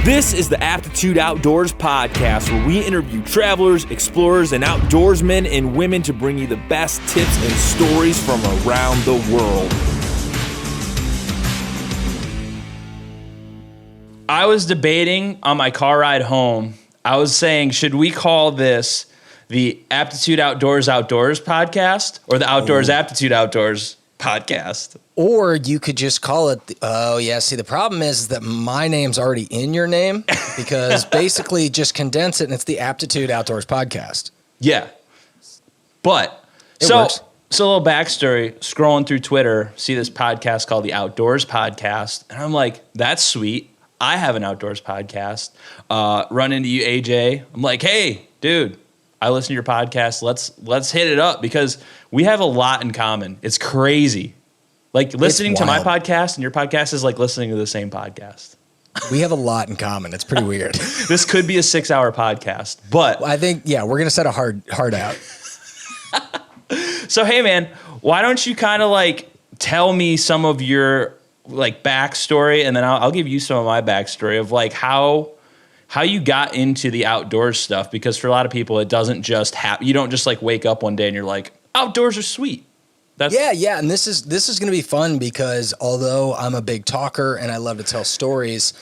This is the Aptitude Outdoors Podcast, where we interview travelers, explorers, and outdoorsmen and women to bring you the best tips and stories from around the world. I was debating on my car ride home. I was saying, should we call this the Aptitude Outdoors Podcast or the Outdoors Aptitude Outdoors Podcast? Or you could just call it, the problem is that my name's already in your name because basically just condense it and it's the Aptitude Outdoors Podcast. Yeah. But, works. So a little backstory, scrolling through Twitter, see this podcast called the Outdoors Podcast, and I'm like, that's sweet. I have an outdoors podcast. Run into you, AJ. I'm like, hey, dude, I listen to your podcast. Let's hit it up because we have a lot in common. It's crazy. Like listening to my podcast and your podcast is like listening to the same podcast. We have a lot in common. It's pretty weird. This could be a 6-hour podcast, but I think, we're going to set a hard out. So, hey man, why don't you kind of like tell me some of your like backstory, and then I'll give you some of my backstory of like how you got into the outdoors stuff, because for a lot of people it doesn't just happen. You don't just like wake up one day and you're like, outdoors are sweet. Yeah, and this is going to be fun because although I'm a big talker and I love to tell stories,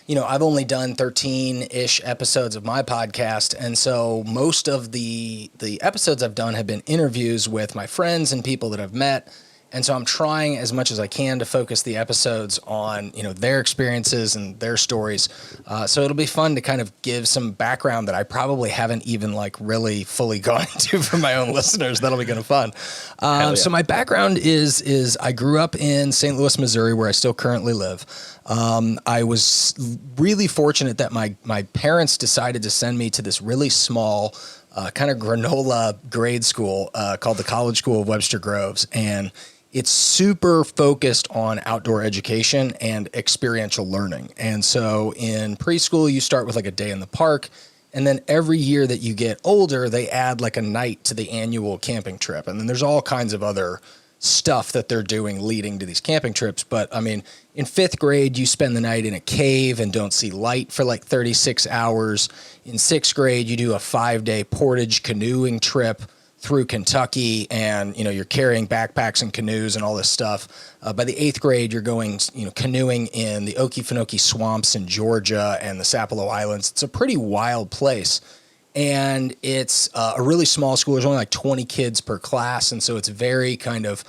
I've only done 13-ish episodes of my podcast, and so most of the episodes I've done have been interviews with my friends and people that I've met. And so I'm trying as much as I can to focus the episodes on, their experiences and their stories. So it'll be fun to kind of give some background that I probably haven't even like really fully gone into for my own listeners. That'll be kind of fun. So my background is I grew up in St. Louis, Missouri, where I still currently live. I was really fortunate that my parents decided to send me to this really small kind of granola grade school called the College School of Webster Groves. And it's super focused on outdoor education and experiential learning. And so in preschool, you start with like a day in the park. And then every year that you get older, they add like a night to the annual camping trip. And then there's all kinds of other stuff that they're doing leading to these camping trips. But I mean, in 5th grade, you spend the night in a cave and don't see light for like 36 hours. In 6th grade, you do a 5-day portage canoeing trip through Kentucky, and you're carrying backpacks and canoes and all this stuff. By the 8th grade, you're going canoeing in the Okefenokee swamps in Georgia and the Sapelo Islands. It's a pretty wild place, and it's a really small school. There's only like 20 kids per class, and so it's very kind of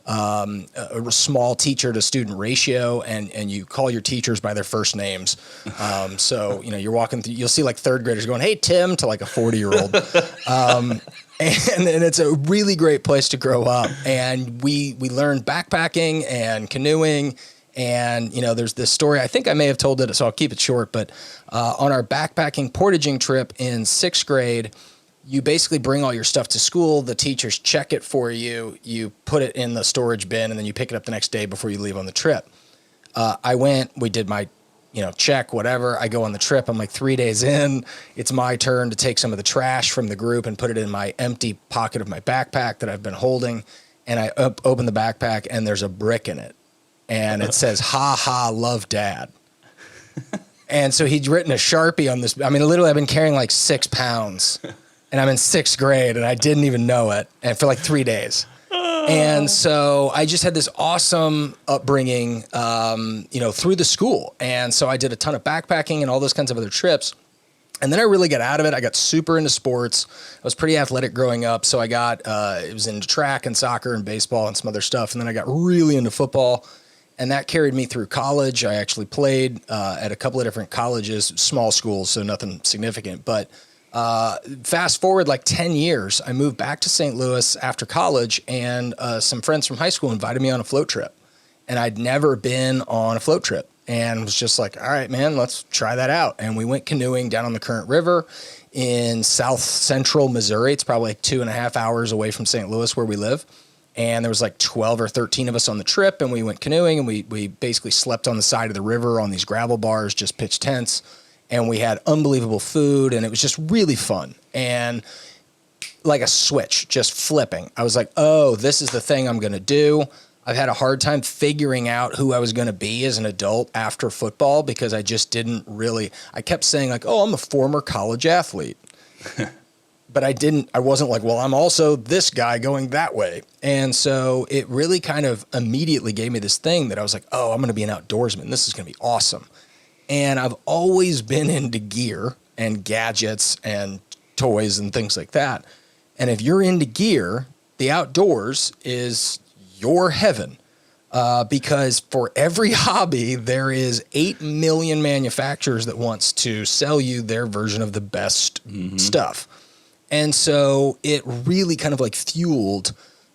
a small teacher to student ratio, and you call your teachers by their first names. So you're walking through, you'll see like 3rd graders going, "Hey Tim," to like a 40-year-old. And it's a really great place to grow up. And we learned backpacking and canoeing. And, there's this story, I think I may have told it, so I'll keep it short. But on our backpacking portaging trip in 6th grade, you basically bring all your stuff to school. The teachers check it for you. You put it in the storage bin, and then you pick it up the next day before you leave on the trip. I went, we did my check, whatever. I go on the trip. I'm like 3 days in. It's my turn to take some of the trash from the group and put it in my empty pocket of my backpack that I've been holding. And I open the backpack, and there's a brick in it. And it says, "Ha ha, love dad." And so he'd written a Sharpie on this. I mean, literally, I've been carrying like 6 pounds, and I'm in 6th grade, and I didn't even know it. And for like 3 days. And so I just had this awesome upbringing, through the school. And so I did a ton of backpacking and all those kinds of other trips. And then I really got out of it. I got super into sports. I was pretty athletic growing up. So I got, it was into track and soccer and baseball and some other stuff. And then I got really into football. And that carried me through college. I actually played at a couple of different colleges, small schools, so nothing significant. But fast forward like 10 years, I moved back to St. Louis after college, and some friends from high school invited me on a float trip. And I'd never been on a float trip, and was just like, all right, man, let's try that out. And we went canoeing down on the Current River in south central Missouri. It's probably like 2.5 hours away from St. Louis where we live. And there was like 12 or 13 of us on the trip, and we went canoeing, and we basically slept on the side of the river on these gravel bars, just pitched tents. And we had unbelievable food, and it was just really fun. And like a switch, just flipping. I was like, oh, this is the thing I'm going to do. I've had a hard time figuring out who I was going to be as an adult after football because I just didn't really, I kept saying like, oh, I'm a former college athlete. But I wasn't like, well, I'm also this guy going that way. And so it really kind of immediately gave me this thing that I was like, oh, I'm going to be an outdoorsman. This is going to be awesome. And I've always been into gear and gadgets and toys and things like that. And if you're into gear, the outdoors is your heaven, because for every hobby, there is 8 million manufacturers that wants to sell you their version of the best stuff. And so it really kind of like fueled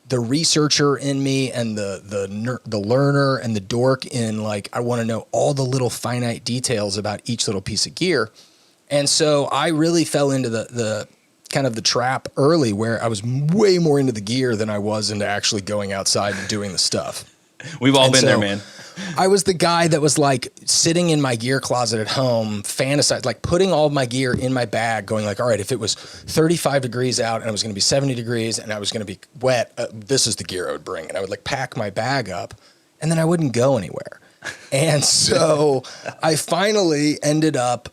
the researcher in me and the learner and the dork in like, I want to know all the little finite details about each little piece of gear. And so I really fell into the kind of the trap early where I was way more into the gear than I was into actually going outside and doing the stuff. We've all been there, man. I was the guy that was like sitting in my gear closet at home, fantasized, like putting all of my gear in my bag, going like, all right, if it was 35 degrees out and it was going to be 70 degrees and I was going to be wet, this is the gear I would bring. And I would like pack my bag up and then I wouldn't go anywhere. And so I finally ended up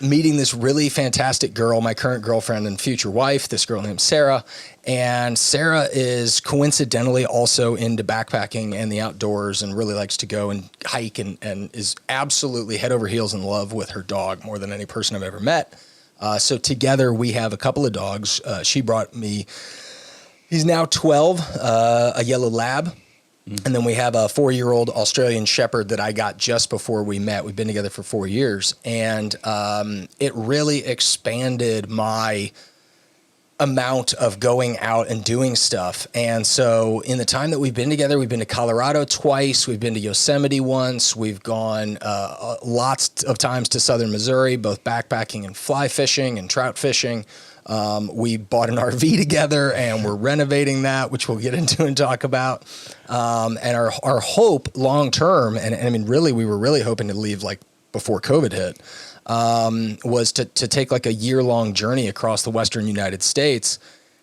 meeting this really fantastic girl, my current girlfriend and future wife, this girl named Sarah. And Sarah is coincidentally also into backpacking and the outdoors and really likes to go and hike and is absolutely head over heels in love with her dog more than any person I've ever met. So together we have a couple of dogs. She brought me, he's now 12, a yellow lab. And then we have a 4-year-old Australian Shepherd that I got just before we met. We've been together for 4 years. And it really expanded my amount of going out and doing stuff. And so in the time that we've been together, we've been to Colorado twice. We've been to Yosemite once. We've gone lots of times to southern Missouri, both backpacking and fly fishing and trout fishing. We bought an RV together and we're renovating that, which we'll get into and talk about. And our hope long term, and I mean, really, we were really hoping to leave like before COVID hit, was to take like a year-long journey across the Western United States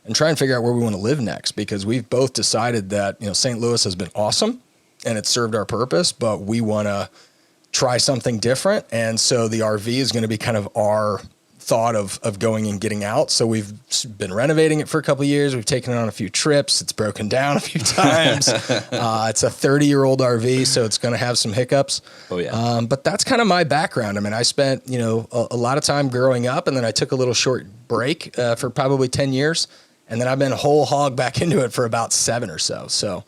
and try and figure out where we want to live next, because we've both decided that, you know, St. Louis has been awesome and it's served our purpose, but we want to try something different. And so the RV is going to be kind of our thought of going and getting out. So we've been renovating it for a couple of years. We've taken it on a few trips. It's broken down a few times. It's a 30-year-old RV, so it's going to have some hiccups. Oh yeah. But that's kind of my background. I mean, I spent, you know, a lot of time growing up, and then I took a little short break for probably 10 years. And then I've been whole hog back into it for about 7 or so. So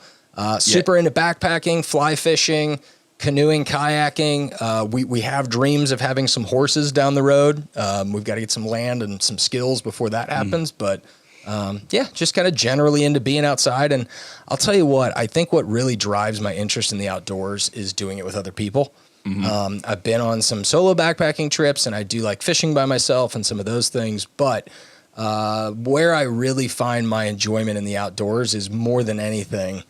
super into backpacking, fly fishing, canoeing, kayaking. We have dreams of having some horses down the road. We've got to get some land and some skills before that happens. But yeah, just kind of generally into being outside. And I'll tell you what, I think what really drives my interest in the outdoors is doing it with other people. I've been on some solo backpacking trips and I do like fishing by myself and some of those things. But where I really find my enjoyment in the outdoors is more than anything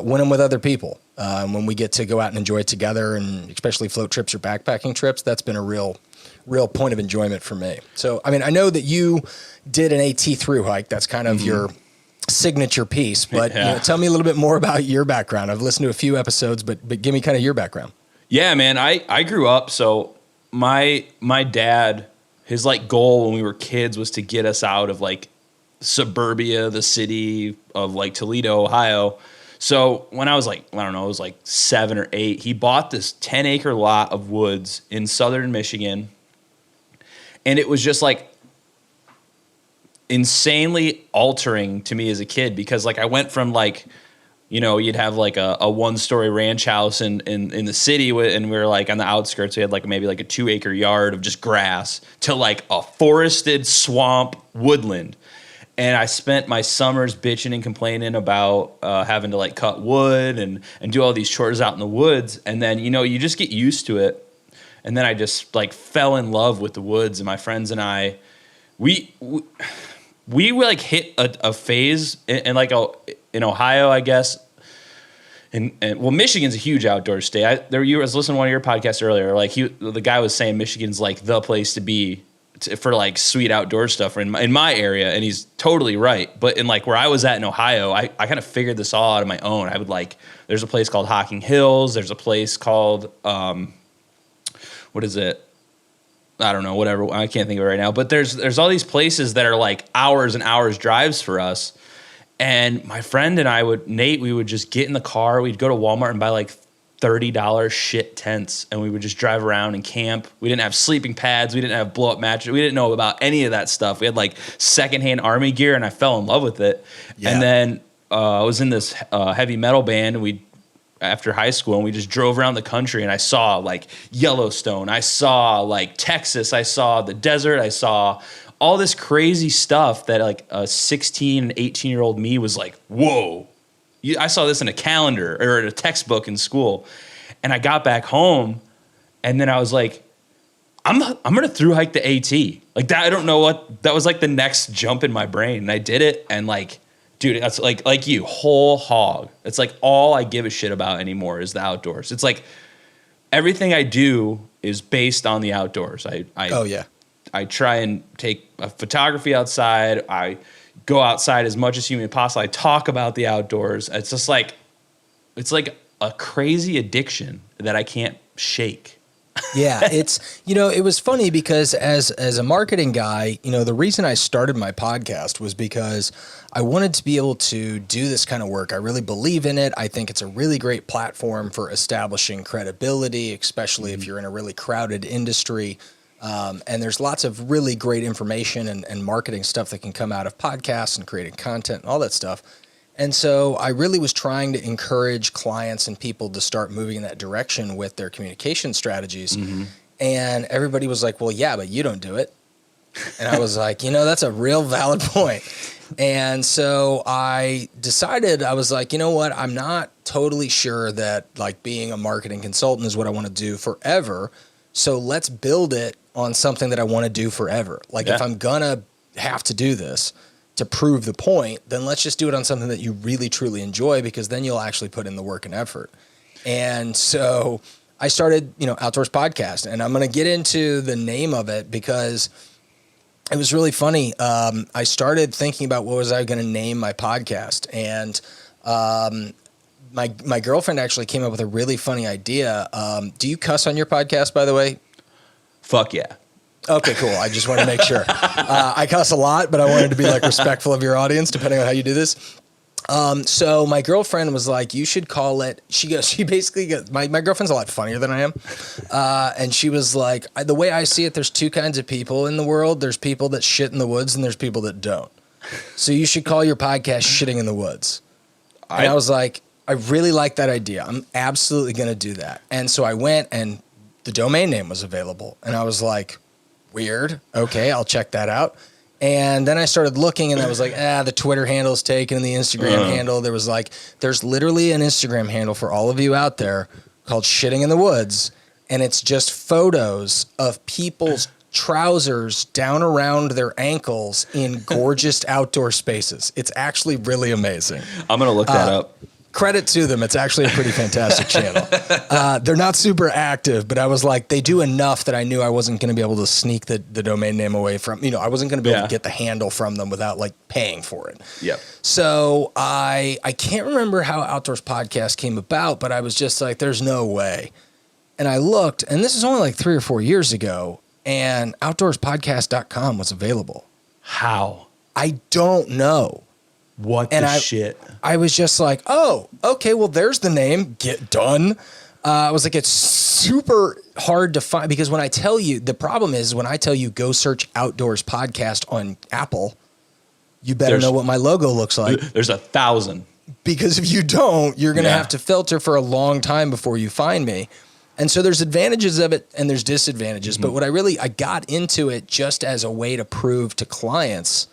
when I'm with other people. When we get to go out and enjoy it together, and especially float trips or backpacking trips, that's been a real point of enjoyment for me. So, I mean, I know that you did an AT through hike. That's kind of your signature piece, but you know, tell me a little bit more about your background. I've listened to a few episodes, but give me kind of your background. Yeah, man, I grew up. So my dad, his like goal when we were kids was to get us out of like suburbia, the city of like Toledo, Ohio. So when I was like, I don't know, it was like 7 or 8, he bought this 10-acre lot of woods in southern Michigan. And it was just like insanely altering to me as a kid, because like I went from like, you know, you'd have like a 1-story ranch house in the city, and we were like on the outskirts. We had like maybe like a 2-acre yard of just grass, to like a forested swamp woodland. And I spent my summers bitching and complaining about having to like cut wood and do all these chores out in the woods. And then, you know, you just get used to it. And then I just like fell in love with the woods. And my friends and I, we like hit a phase in like in Ohio, I guess. And well, Michigan's a huge outdoor state. I was listening to one of your podcasts earlier. Like the guy was saying Michigan's like the place to be for like sweet outdoor stuff in my area, and he's totally right. But in like where I was at in Ohio, I kind of figured this all out on my own. I would like, there's a place called Hocking Hills. There's a place called, what is it? I don't know, whatever. I can't think of it right now. But there's all these places that are like hours and hours drives for us. And my friend and Nate, we would just get in the car. We'd go to Walmart and buy like $30 shit tents, and we would just drive around and camp. We didn't have sleeping pads. We didn't have blow up mattresses. We didn't know about any of that stuff. We had like secondhand army gear, and I fell in love with it. Yeah. And then I was in this heavy metal band, and after high school, and we just drove around the country, and I saw like Yellowstone. I saw like Texas. I saw the desert. I saw all this crazy stuff that like a 16 and 18-year-old me was like, whoa. I saw this in a calendar or in a textbook in school, and I got back home, and then I was like, I'm gonna thru hike the AT like that. I don't know what that was like the next jump in my brain, and I did it, and like, dude, that's like you whole hog. It's like all I give a shit about anymore is the outdoors. It's like everything I do is based on the outdoors. I try and take a photography outside. I go outside as much as humanly possible. I talk about the outdoors. It's just like, it's like a crazy addiction that I can't shake. Yeah, it's, it was funny because as a marketing guy, the reason I started my podcast was because I wanted to be able to do this kind of work. I really believe in it. I think it's a really great platform for establishing credibility, especially if you're in a really crowded industry. And there's lots of really great information and marketing stuff that can come out of podcasts and creating content and all that stuff. And so I really was trying to encourage clients and people to start moving in that direction with their communication strategies. Mm-hmm. And everybody was like, well, yeah, but you don't do it. And I was like, that's a real valid point. And so I decided, I was like, you know what? I'm not totally sure that like being a marketing consultant is what I want to do forever. So let's build it on something that I want to do forever. Like if I'm going to have to do this to prove the point, then let's just do it on something that you really, truly enjoy, because then you'll actually put in the work and effort. And so I started, Outdoors Podcast, and I'm going to get into the name of it because it was really funny. I started thinking about what was I going to name my podcast. And my girlfriend actually came up with a really funny idea. Do you cuss on your podcast, by the way? Fuck yeah. Okay, cool. I just want to make sure. I cuss a lot, but I wanted to be like respectful of your audience, depending on how you do this. So my girlfriend was like, you should call it, she basically goes, my girlfriend's a lot funnier than I am. And she was like, the way I see it, there's two kinds of people in the world. There's people that shit in the woods, and there's people that don't. So you should call your podcast Shitting in the Woods. And I was like, I really like that idea. I'm absolutely going to do that. And so I went, and the domain name was available. And I was like, weird. Okay, I'll check that out. And then I started looking, and I was like, the Twitter handle's taken, and the Instagram handle. There's literally an Instagram handle for all of you out there called Shitting in the Woods. And it's just photos of people's trousers down around their ankles in gorgeous outdoor spaces. It's actually really amazing. I'm going to look that up. Credit to them. It's actually a pretty fantastic channel. They're not super active, but I was like, they do enough that I knew I wasn't going to be able to sneak the domain name away from, I wasn't going to be able to get the handle from them without like paying for it. Yep. So I can't remember how Outdoors Podcast came about, but I was just like, there's no way. And I looked, and this is only like 3 or 4 years ago, and outdoorspodcast.com was available. How? I don't know. What the shit? I was just like, oh, okay, well, there's the name. Get done. I was like, it's super hard to find, because when I tell you, the problem is when I tell you go search Outdoors Podcast on Apple, you better know what my logo looks like. There's 1,000. Because if you don't, you're going to have to filter for a long time before you find me. And so there's advantages of it and there's disadvantages. Mm-hmm. But I got into it just as a way to prove to clients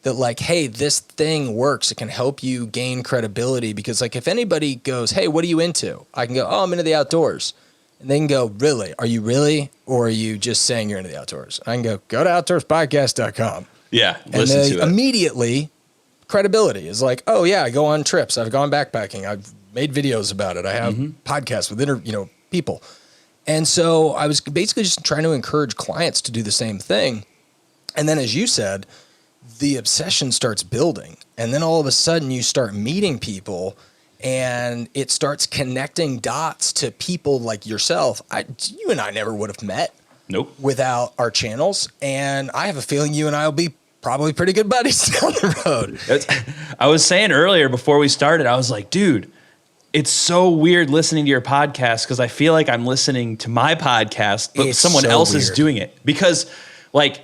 that like, hey, this thing works. It can help you gain credibility, because like if anybody goes, hey, what are you into? I can go, oh, I'm into the outdoors. And they can go, really? Are you really? Or are you just saying you're into the outdoors? I can go to outdoorspodcast.com. Yeah. And they immediately, credibility is like, oh yeah, I go on trips. I've gone backpacking. I've made videos about it. I have podcasts with people. And so I was basically just trying to encourage clients to do the same thing. And then, as you said, the obsession starts building. And then all of a sudden you start meeting people and it starts connecting dots to people like yourself. You and I never would have met. Nope. Without our channels. And I have a feeling you and I will be probably pretty good buddies down the road. I was saying earlier before we started, I was like, dude, it's so weird listening to your podcast because I feel like I'm listening to my podcast, but someone else is doing it. Because like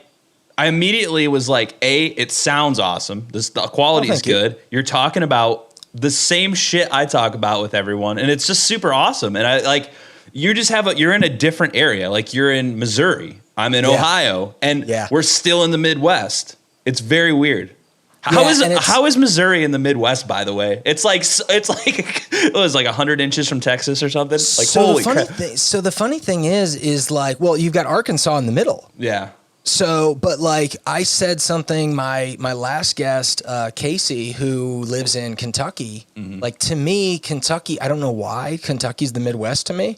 I immediately was like, it sounds awesome. The quality is good. You're talking about the same shit I talk about with everyone, and it's just super awesome. And I like you just you're in a different area. Like you're in Missouri. I'm in Ohio, and we're still in the Midwest. It's very weird. How is Missouri in the Midwest, by the way? It's like it was like 100 inches from Texas or something. Like so holy crap. So the funny thing is like, well, you've got Arkansas in the middle. Yeah. So, but like I said something, my last guest, Casey, who lives in Kentucky, like to me, Kentucky, I don't know why Kentucky's the Midwest to me,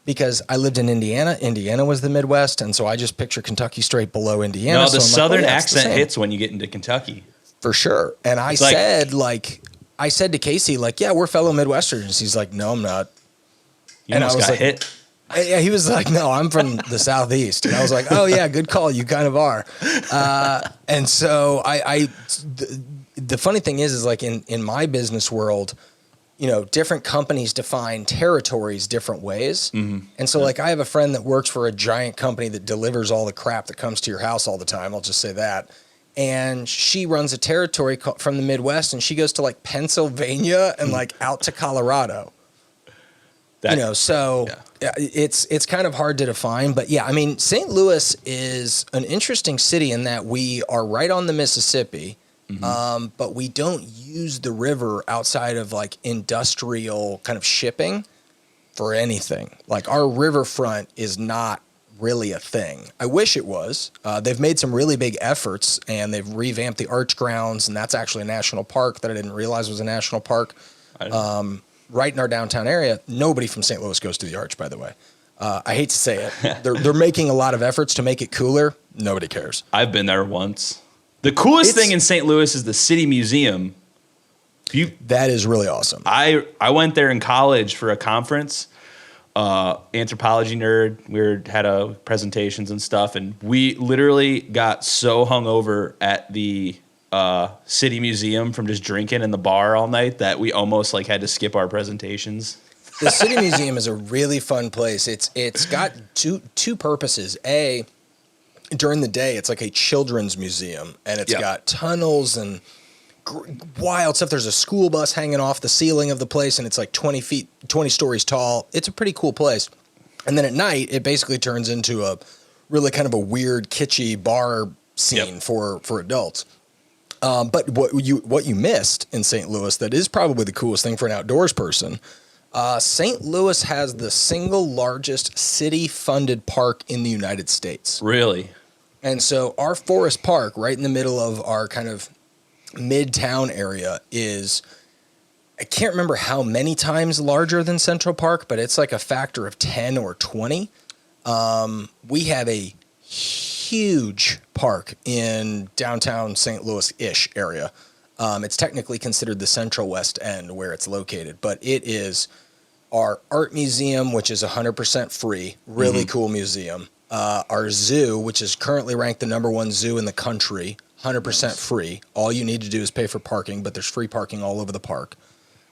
because I lived in Indiana. Indiana was the Midwest. And so I just picture Kentucky straight below Indiana. No, so the Southern accent hits when you get into Kentucky. For sure. And I said to Casey, like, yeah, we're fellow Midwesterners. He's like, no, I'm not. You almost got hit. Yeah, he was like, no, I'm from the Southeast. And I was like, oh, yeah, good call. You kind of are. And so the funny thing is like in my business world, you know, different companies define territories different ways. Mm-hmm. And so like I have a friend that works for a giant company that delivers all the crap that comes to your house all the time. I'll just say that. And she runs a territory from the Midwest, and she goes to like Pennsylvania and like out to Colorado. It's kind of hard to define, but yeah, I mean, St. Louis is an interesting city in that we are right on the Mississippi, but we don't use the river outside of like industrial kind of shipping for anything. Like our riverfront is not really a thing. I wish it was. They've made some really big efforts, and they've revamped the Arch Grounds, and that's actually a national park that I didn't realize was a national park. Right in our downtown area. Nobody from St. Louis goes to the Arch, by the way. I hate to say it. They're making a lot of efforts to make it cooler. Nobody cares. I've been there once. The coolest thing in St. Louis is the City Museum. That is really awesome. I went there in college for a conference, anthropology nerd. We had presentations and stuff, and we literally got so hungover at the City Museum from just drinking in the bar all night that we almost like had to skip our presentations. The City Museum is a really fun place. It's got two purposes. A, during the day, it's like a children's museum, and it's got tunnels and wild stuff. There's a school bus hanging off the ceiling of the place, and it's like 20 stories tall. It's a pretty cool place. And then at night, it basically turns into a really kind of a weird, kitschy bar scene for adults. But what you missed in St. Louis that is probably the coolest thing for an outdoors person, St. Louis has the single largest city-funded park in the United States. Really? And so our Forest Park, right in the middle of our kind of midtown area, is, I can't remember how many times larger than Central Park, but it's like a factor of 10 or 20. We have a huge park in downtown St. Louis-ish area. It's technically considered the Central West End where it's located, but it is our art museum, which is 100% free, really cool museum. Our zoo, which is currently ranked the #1 zoo in the country, 100% free. All you need to do is pay for parking, but there's free parking all over the park.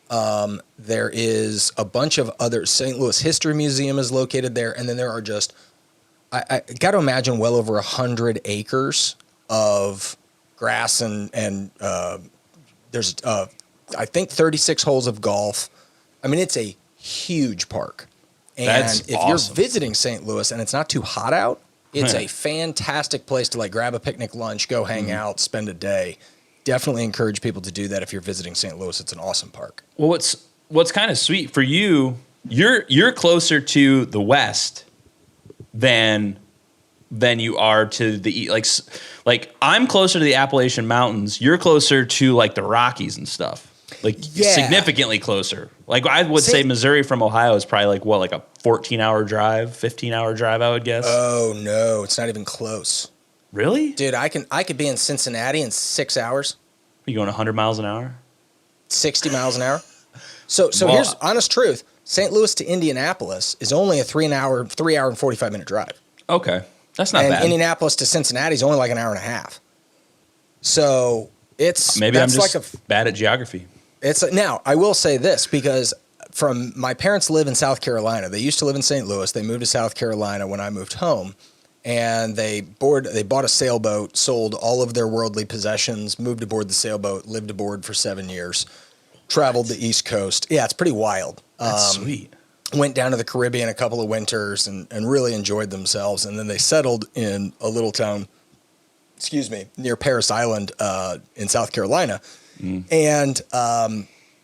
There is a bunch of other, St. Louis History Museum is located there, and then there are just, I got to imagine well over 100 acres of grass and there's I think 36 holes of golf. I mean, it's a huge park. And if you're visiting St. Louis and it's not too hot out, it's a fantastic place to like grab a picnic lunch, go hang out, spend a day. Definitely encourage people to do that if you're visiting St. Louis. It's an awesome park. Well, what's kind of sweet for you, you're closer to the west than you are to the east. Like I'm closer to the Appalachian Mountains. You're closer to like the Rockies and stuff. Significantly closer. Like I would say Missouri from Ohio is probably like a 14-hour drive, 15-hour drive, I would guess. Oh no, it's not even close. Really? Dude, I could be in Cincinnati in 6 hours. Are you going 100 miles an hour? 60 miles an hour. So Well, here's honest truth. St. Louis to Indianapolis is only a 3 hour and 45-minute drive. Okay. That's not and bad. Indianapolis to Cincinnati is only like an hour and a half. So Maybe I'm just bad at geography. Now, I will say this, because my parents live in South Carolina. They used to live in St. Louis. They moved to South Carolina when I moved home. And they bought a sailboat, sold all of their worldly possessions, moved aboard the sailboat, lived aboard for 7 years, traveled the East Coast. Yeah, it's pretty wild. That's sweet. Went down to the Caribbean a couple of winters and really enjoyed themselves. And then they settled in a little town, near Paris Island in South Carolina. And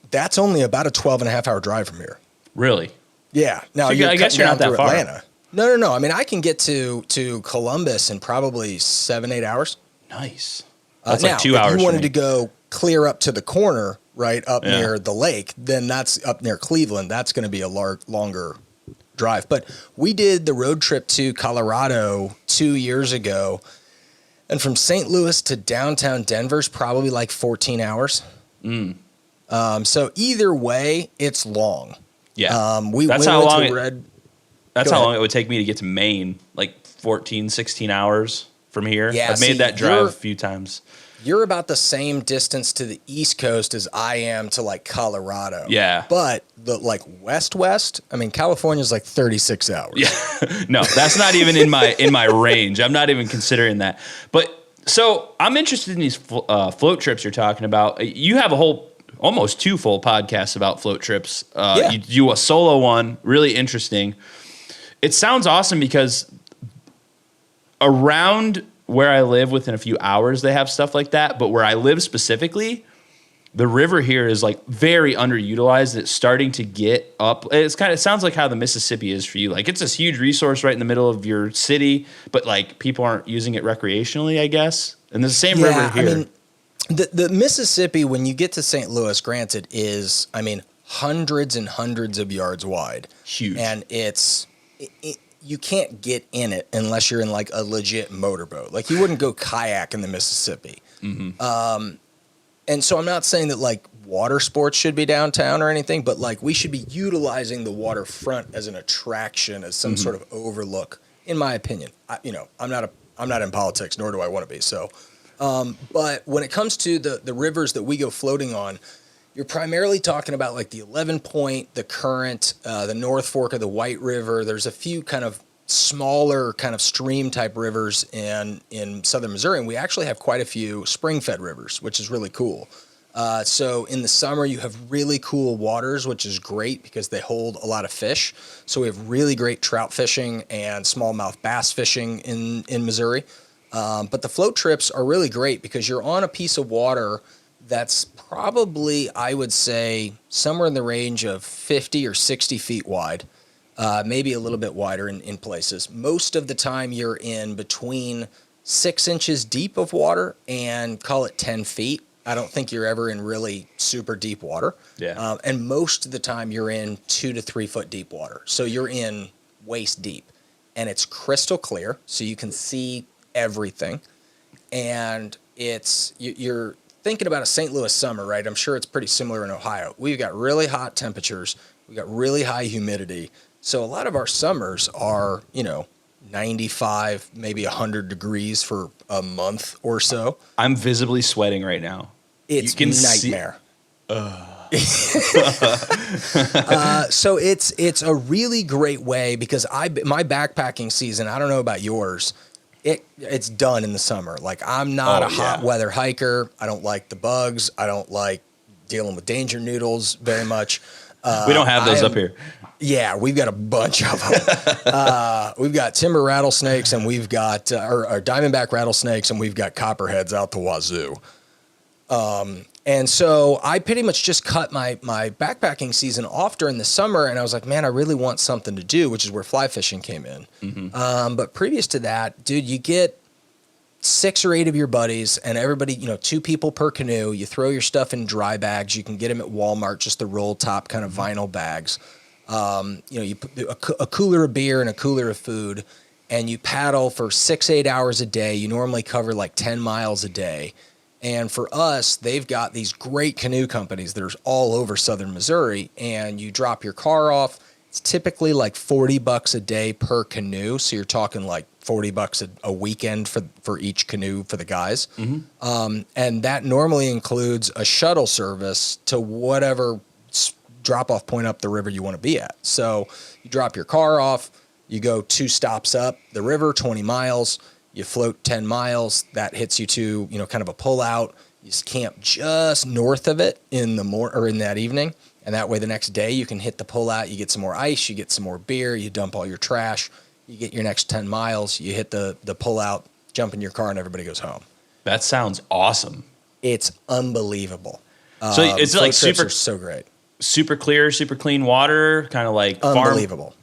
that's only about a 12-and-a-half-hour drive from here. Really? Yeah. Now, so I guess you're not that far. Atlanta. No. I mean, I can get to Columbus in probably 7-8 hours. Nice. That's like 2 hours. If you wanted to go clear up to the corner, right up near the lake, then that's up near Cleveland. That's going to be a longer drive. But we did the road trip to Colorado 2 years ago, and from St. Louis to downtown Denver's probably like 14 hours. So either way, it's long. Yeah. That's how long That's how long it would take me to get to Maine, like 14, 16 hours from here. Yeah, I've made that drive a few times. You're about the same distance to the East Coast as I am to like Colorado. Yeah. But the like west, I mean, California's like 36 hours. Yeah. No, that's not even in my range. I'm not even considering that. But so I'm interested in these float trips you're talking about. You have almost 2 full podcasts about float trips. You do a solo one, really interesting. It sounds awesome because around where I live, within a few hours, they have stuff like that. But where I live specifically, the river here is like very underutilized. It's starting to get up. It sounds like how the Mississippi is for you. Like it's this huge resource right in the middle of your city, but like people aren't using it recreationally, I guess. And the same river here. I mean, the Mississippi, when you get to St. Louis, granted, is, I mean, hundreds and hundreds of yards wide. Huge. And you can't get in it unless you're in like a legit motorboat. Like you wouldn't go kayak in the Mississippi. And so I'm not saying that like water sports should be downtown or anything, but like we should be utilizing the waterfront as an attraction, as some sort of overlook, in my opinion. I'm not in politics, nor do I want to be. So, but when it comes to the rivers that we go floating on, you're primarily talking about like the 11 Point, the Current, the North Fork of the White River. There's a few kind of smaller kind of stream type rivers in southern Missouri, and we actually have quite a few spring-fed rivers, which is really cool. So in the summer, you have really cool waters, which is great because they hold a lot of fish. So we have really great trout fishing and smallmouth bass fishing in Missouri. But the float trips are really great because you're on a piece of water that's probably, I would say, somewhere in the range of 50 or 60 feet wide, maybe a little bit wider in places. Most of the time you're in between 6 inches deep of water and call it 10 feet. I don't think you're ever in really super deep water. Yeah. And most of the time you're in 2 to 3 foot deep water. So you're in waist deep. And it's crystal clear, so you can see everything. And you're thinking about a St. Louis summer, right? I'm sure it's pretty similar in Ohio. We've got really hot temperatures. We've got really high humidity. So a lot of our summers are, 95, maybe 100 degrees for a month or so. I'm visibly sweating right now. It's nightmare. So it's a really great way because my backpacking season, I don't know about yours, it's done in the summer. Like I'm not a hot weather hiker. I don't like the bugs. I don't like dealing with danger noodles very much. We don't have those up here. Yeah, we've got a bunch of them. We've got timber rattlesnakes and we've got or diamondback rattlesnakes and we've got copperheads out the wazoo. And so I pretty much just cut my backpacking season off during the summer, and I was like, man, I really want something to do, which is where fly fishing came in. But previous to that, dude, you get 6 or 8 of your buddies, and everybody, 2 people per canoe. You throw your stuff in dry bags. You can get them at Walmart, just the roll top kind of vinyl bags. You put a cooler of beer and a cooler of food, and you paddle for 6-8 hours a day. You normally cover like 10 miles a day. And for us, they've got these great canoe companies that are all over southern Missouri, and you drop your car off. It's typically like $40 a day per canoe. So you're talking like $40 a weekend for each canoe for the guys. And that normally includes a shuttle service to whatever drop-off point up the river you want to be at. So you drop your car off, you go 2 stops up the river, 20 miles, you float 10 miles, that hits you to, kind of a pull-out. You camp just north of it in that evening. And that way the next day you can hit the pull-out, you get some more ice, you get some more beer, you dump all your trash, you get your next 10 miles, you hit the pull-out, jump in your car, and everybody goes home. That sounds awesome. It's unbelievable. So it's like super, so great. Super clear, super clean water, kind of like unbelievable.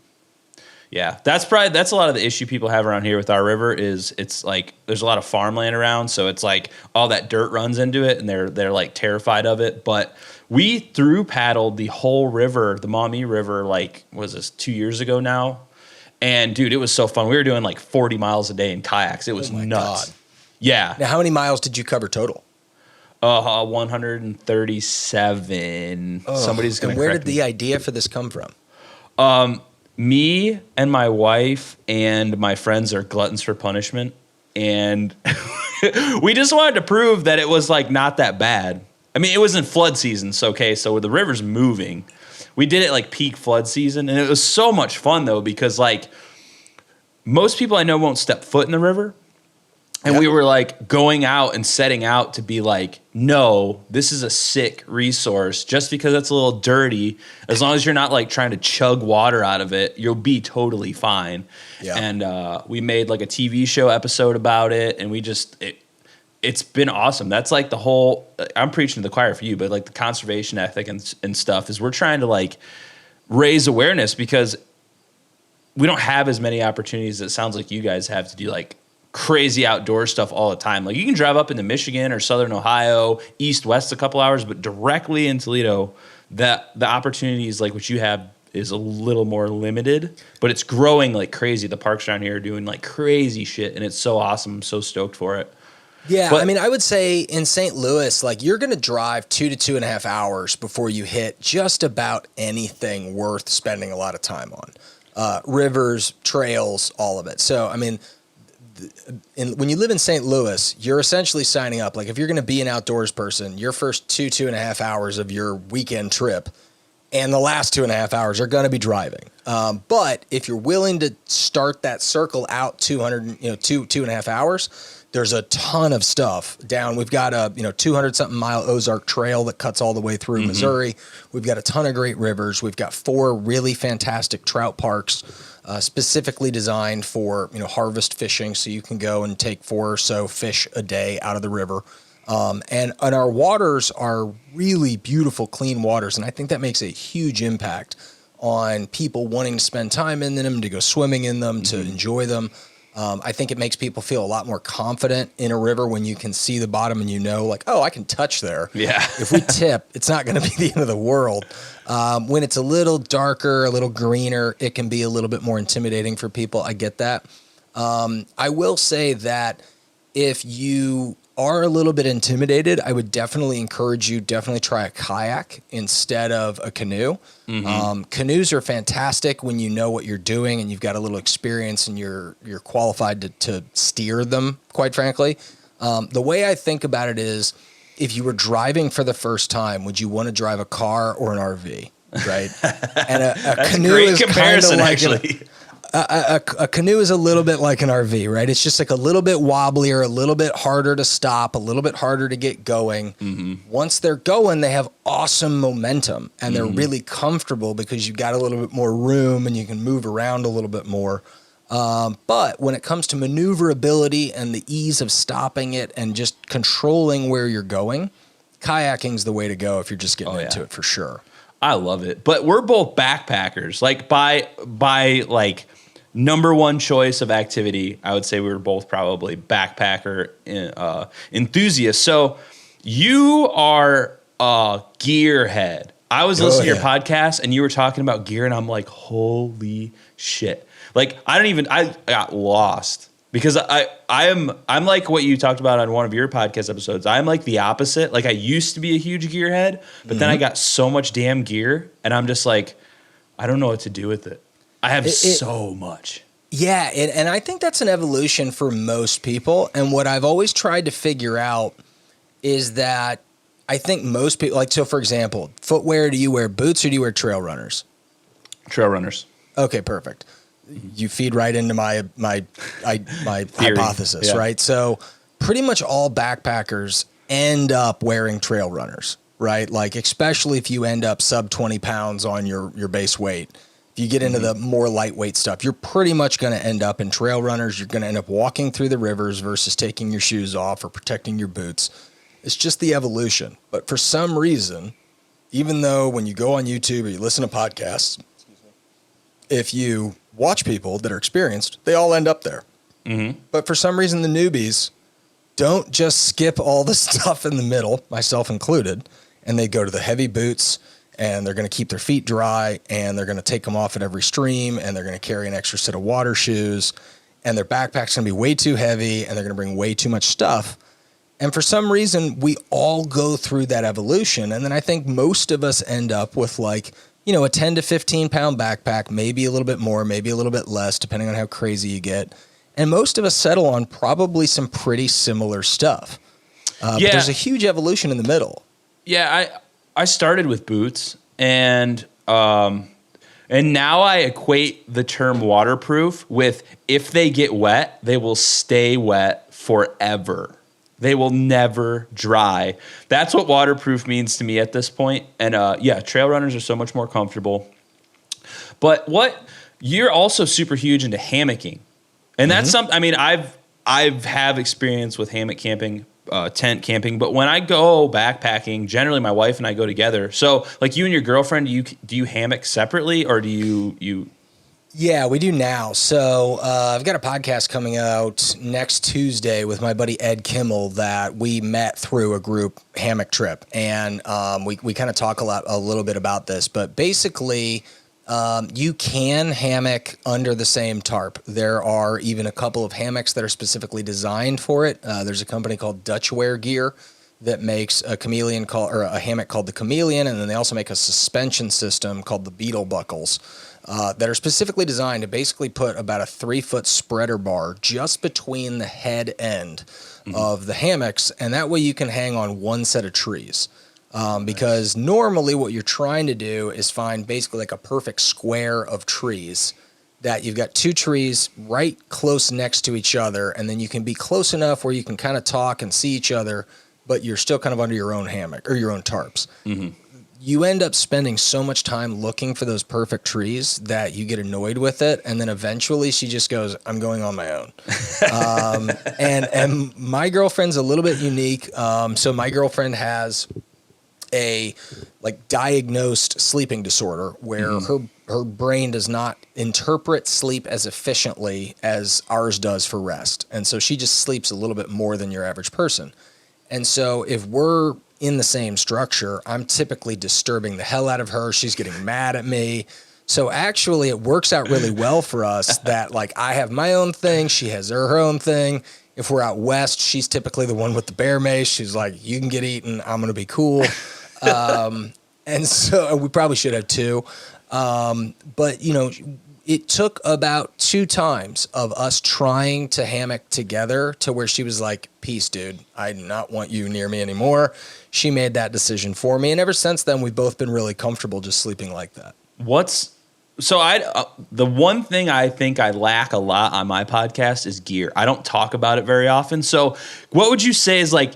Yeah, that's a lot of the issue people have around here with our river is it's like there's a lot of farmland around, so it's like all that dirt runs into it, and they're like terrified of it. But we through paddled the whole river, the Maumee River, like was this 2 years ago now, and dude, it was so fun. We were doing like 40 miles a day in kayaks. It was nuts. God. Yeah. Now, how many miles did you cover total? 137. Somebody's gonna. And where did the idea for this come from? Me and my wife and my friends are gluttons for punishment, and we just wanted to prove that it was like not that bad. I mean, it was in flood season, so the river's moving. We did it like peak flood season, and it was so much fun though because like most people I know won't step foot in the river. And we were like going out and setting out to be like, no, this is a sick resource. Just because it's a little dirty, as long as you're not like trying to chug water out of it, you'll be totally fine. Yeah. And we made like a TV show episode about it, and it's been awesome. That's like the whole. I'm preaching to the choir for you, but like the conservation ethic and stuff is we're trying to like raise awareness because we don't have as many opportunities as it sounds like you guys have to do like crazy outdoor stuff all the time. Like you can drive up into Michigan or Southern Ohio, east, west a couple hours, but directly in Toledo, the opportunities like what you have is a little more limited, but it's growing like crazy. The parks around here are doing like crazy shit, and it's so awesome. I'm so stoked for it. Yeah, but, I mean, I would say in St. Louis, like you're going to drive 2 to 2.5 hours before you hit just about anything worth spending a lot of time on. Rivers, trails, all of it. So, I mean, when you live in St. Louis, you're essentially signing up. Like if you're going to be an outdoors person, your first 2.5 hours of your weekend trip and the last 2.5 hours are going to be driving. But if you're willing to start that circle out 2.5 hours, there's a ton of stuff down. We've got a 200 something mile Ozark Trail that cuts all the way through Missouri. We've got a ton of great rivers. We've got 4 really fantastic trout parks. Specifically designed for harvest fishing, so you can go and take 4 or so fish a day out of the river. And our waters are really beautiful, clean waters, and I think that makes a huge impact on people wanting to spend time in them, to go swimming in them, to enjoy them. I think it makes people feel a lot more confident in a river when you can see the bottom and like, oh, I can touch there. Yeah. If we tip, it's not going to be the end of the world. When it's a little darker, a little greener, it can be a little bit more intimidating for people. I get that. I will say that if you are a little bit intimidated, I would definitely encourage you, try a kayak instead of a canoe. Canoes are fantastic when you know what you're doing and you've got a little experience and you're qualified to steer them, quite frankly. The way I think about it is, if you were driving for the first time, would you want to drive a car or an RV, right? And a canoe is kind of like a canoe is a little bit like an RV, right? It's just like a little bit wobblier, a little bit harder to stop, a little bit harder to get going. Once they're going, they have awesome momentum, and they're really comfortable because you've got a little bit more room and you can move around a little bit more. But when it comes to maneuverability and the ease of stopping it and just controlling where you're going, kayaking's the way to go if you're just getting into it for sure. I love it. But we're both backpackers. Like by like number one choice of activity, I would say we were both probably backpacker enthusiasts. So you are a gearhead. I was listening to your podcast and you were talking about gear, and I'm like, holy shit. Like I got lost because I'm like what you talked about on one of your podcast episodes. I'm like the opposite. Like I used to be a huge gearhead, but then I got so much damn gear and I'm just like, I don't know what to do with it. I have so much. Yeah, and I think that's an evolution for most people. And what I've always tried to figure out is that I think most people, like, so for example, footwear, do you wear boots or do you wear trail runners? Trail runners. Okay, perfect. You feed right into my hypothesis, yeah. right? So pretty much all backpackers end up wearing trail runners, right? Like, especially if you end up sub 20 pounds on your base weight. If you get into the more lightweight stuff, you're pretty much going to end up in trail runners. You're going to end up walking through the rivers versus taking your shoes off or protecting your boots. It's just the evolution. But for some reason, even though when you go on YouTube or you listen to podcasts, if you watch people that are experienced, they all end up there. Mm-hmm. But for some reason, the newbies don't just skip all the stuff in the middle, myself included, and they go to the heavy boots, and they're going to keep their feet dry, and they're going to take them off at every stream, and they're going to carry an extra set of water shoes, and their backpack's going to be way too heavy, and they're going to bring way too much stuff. And for some reason, we all go through that evolution. And then I think most of us end up with like, you know, a 10 to 15 pound backpack, maybe a little bit more, maybe a little bit less, depending on how crazy you get. And most of us settle on probably some pretty similar stuff. But there's a huge evolution in the middle. Yeah, I started with boots, and now I equate the term waterproof with if they get wet, they will stay wet forever. They will never dry. That's what waterproof means to me at this point. And trail runners are so much more comfortable. But you're also super huge into hammocking, and that's something. I mean, I've have experience with hammock camping. Tent camping, but when I go backpacking, generally my wife and I go together. So, like you and your girlfriend, do you hammock separately, or do you? Yeah, we do now. So I've got a podcast coming out next Tuesday with my buddy Ed Kimmel that we met through a group hammock trip, and we kind of talk a little bit about this. But basically, you can hammock under the same tarp. There are even a couple of hammocks that are specifically designed for it. There's a company called Dutchware Gear that makes a hammock called the Chameleon, and then they also make a suspension system called the Beetle Buckles that are specifically designed to basically put about a 3-foot spreader bar just between the head end of the hammocks, and that way you can hang on one set of trees. Because normally what you're trying to do is find basically like a perfect square of trees that you've got 2 trees right close next to each other, and then you can be close enough where you can kind of talk and see each other, but you're still kind of under your own hammock or your own tarps. Mm-hmm. You end up spending so much time looking for those perfect trees that you get annoyed with it, and then eventually she just goes, I'm going on my own. And my girlfriend's a little bit unique. So my girlfriend has a diagnosed sleeping disorder where her brain does not interpret sleep as efficiently as ours does for rest. And so she just sleeps a little bit more than your average person. And so if we're in the same structure, I'm typically disturbing the hell out of her. She's getting mad at me. So actually it works out really well for us that like I have my own thing, she has her own thing. If we're out west, she's typically the one with the bear mace. She's like, you can get eaten, I'm going to be cool. And so we probably should have 2. But, you know, it took about 2 times of us trying to hammock together to where she was like, peace, dude. I do not want you near me anymore. She made that decision for me. And ever since then, we've both been really comfortable just sleeping like that. The one thing I think I lack a lot on my podcast is gear. I don't talk about it very often. So what would you say is like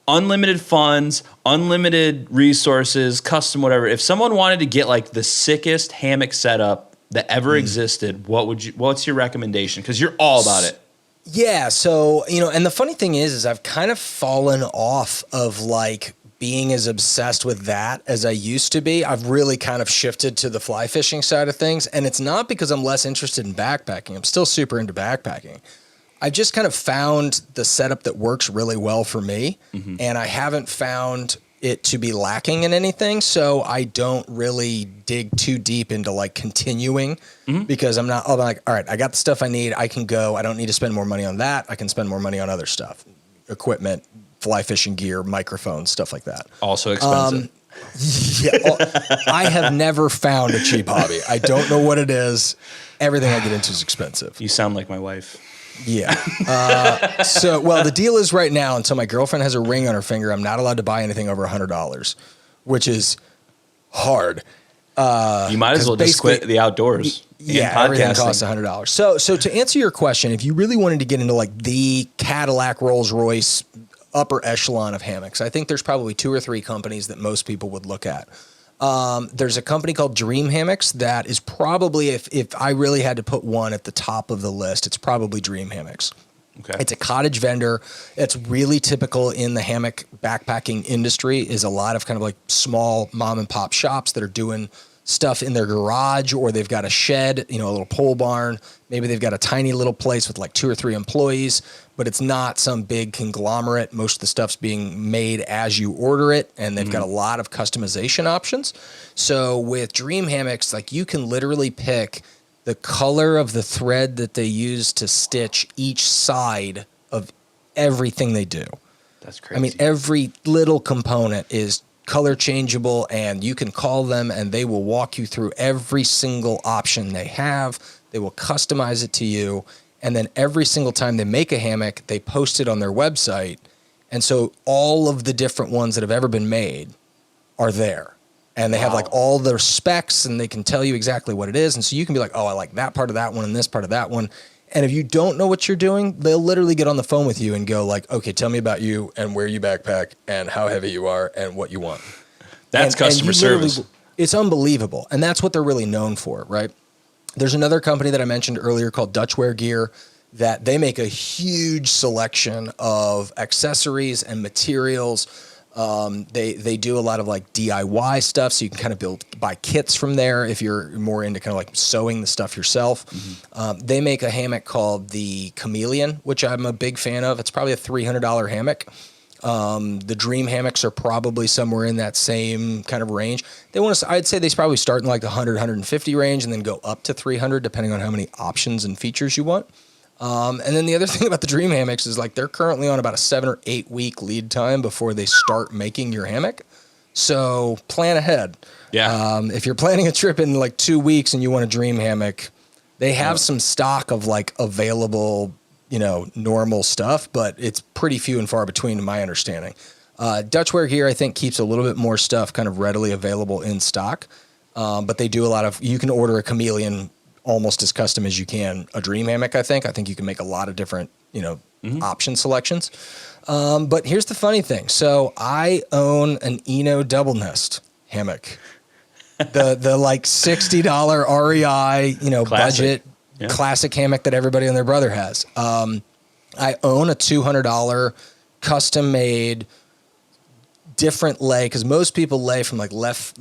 unlimited funds, unlimited resources, custom whatever? If someone wanted to get like the sickest hammock setup that ever existed, what's your recommendation? Because you're all about it. Yeah. So, you know, and the funny thing is I've kind of fallen off of like being as obsessed with that as I used to be. I've really kind of shifted to the fly fishing side of things. And it's not because I'm less interested in backpacking. I'm still super into backpacking. I've just kind of found the setup that works really well for me. Mm-hmm. And I haven't found it to be lacking in anything. So I don't really dig too deep into like continuing because I'm like, all right, I got the stuff I need. I can go. I don't need to spend more money on that. I can spend more money on other stuff, equipment, fly fishing gear, microphones, stuff like that. Also expensive. I have never found a cheap hobby. I don't know what it is. Everything I get into is expensive. You sound like my wife. Yeah. The deal is right now, until my girlfriend has a ring on her finger, I'm not allowed to buy anything over $100, which is hard. You might as well just quit the outdoors. Yeah, everything costs $100. So to answer your question, if you really wanted to get into like the Cadillac, Rolls-Royce, upper echelon of hammocks, I think there's probably 2 or 3 companies that most people would look at. There's a company called Dream Hammocks that is probably, if I really had to put one at the top of the list, it's probably Dream Hammocks. Okay. It's a cottage vendor. It's really typical in the hammock backpacking industry, is a lot of kind of like small mom and pop shops that are doing stuff in their garage, or they've got a shed, a little pole barn. Maybe they've got a tiny little place with like 2 or 3 employees, but it's not some big conglomerate. Most of the stuff's being made as you order it, and they've got a lot of customization options. So with Dream Hammocks, like you can literally pick the color of the thread that they use to stitch each side of everything they do. That's crazy. I mean, every little component is color changeable, and you can call them and they will walk you through every single option they have. They will customize it to you. And then every single time they make a hammock, they post it on their website. And so all of the different ones that have ever been made are there. And they have like all their specs, and they can tell you exactly what it is. And so you can be like, oh, I like that part of that one and this part of that one. And if you don't know what you're doing, they'll literally get on the phone with you and go like, okay, tell me about you and where you backpack and how heavy you are and what you want. That's customer service. It's unbelievable. And that's what they're really known for, right? There's another company that I mentioned earlier called Dutchware Gear that they make a huge selection of accessories and materials. They do a lot of like DIY stuff, so you can kind of buy kits from there if you're more into kind of like sewing the stuff yourself. They make a hammock called the Chameleon, which I'm a big fan of. It's probably a $300 hammock. The Dream hammocks are probably somewhere in that same kind of range. I'd say they probably start in like the 100, 150 range and then go up to 300 depending on how many options and features you want. And then the other thing about the Dream hammocks is like they're currently on about a 7 or 8 week lead time before they start making your hammock. So plan ahead. Yeah. If you're planning a trip in like 2 weeks and you want a Dream hammock, they have some stock of like available, normal stuff, but it's pretty few and far between to my understanding. Dutchware Gear, I think, keeps a little bit more stuff kind of readily available in stock. But they do you can order a Chameleon almost as custom as you can a Dream hammock, I think. I think you can make a lot of different, option selections. But here's the funny thing. So I own an Eno double nest hammock. The like $60 REI, Classic. budget classic hammock that everybody and their brother has. I own a $200 custom made different lay, because most people lay from like left,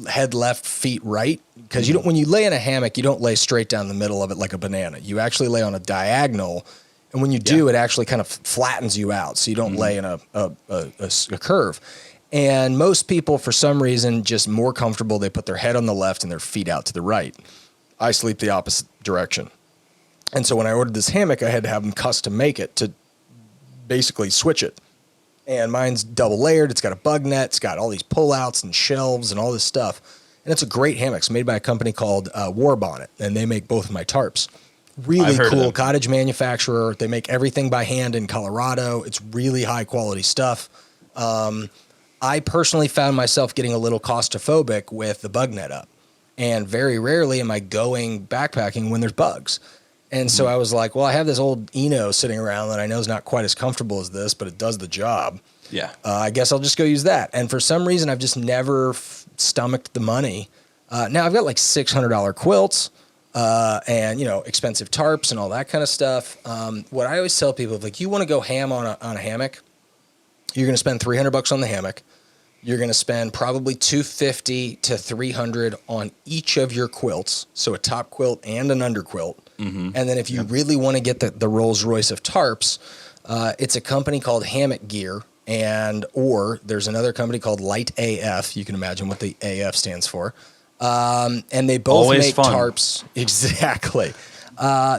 feet right. Because when you lay in a hammock, you don't lay straight down the middle of it like a banana. You actually lay on a diagonal, and when you do, it actually kind of flattens you out, so you don't lay in a curve. And most people, for some reason, just more comfortable, they put their head on the left and their feet out to the right. I sleep the opposite direction. And so when I ordered this hammock, I had to have them custom make it to basically switch it. And mine's double layered. It's got a bug net. It's got all these pullouts and shelves and all this stuff. And it's a great hammock. It's made by a company called War Bonnet, and they make both of my tarps. Really cool cottage manufacturer. They make everything by hand in Colorado. It's really high quality stuff. I personally found myself getting a little claustrophobic with the bug net up. And very rarely am I going backpacking when there's bugs. And so I was like, well, I have this old Eno sitting around that I know is not quite as comfortable as this, but it does the job. Yeah. I guess I'll just go use that. And for some reason, I've just never stomached the money. Now I've got like $600 quilts and, expensive tarps and all that kind of stuff. What I always tell people, like, you want to go ham on a hammock, you're going to spend $300 on the hammock. You're going to spend probably $250 to $300 on each of your quilts. So a top quilt and an under quilt. Mm-hmm. And then if you really want to get the Rolls Royce of tarps, it's a company called Hammock Gear. or there's another company called Light AF. You can imagine what the AF stands for. And they both Always make fun. tarps. Exactly.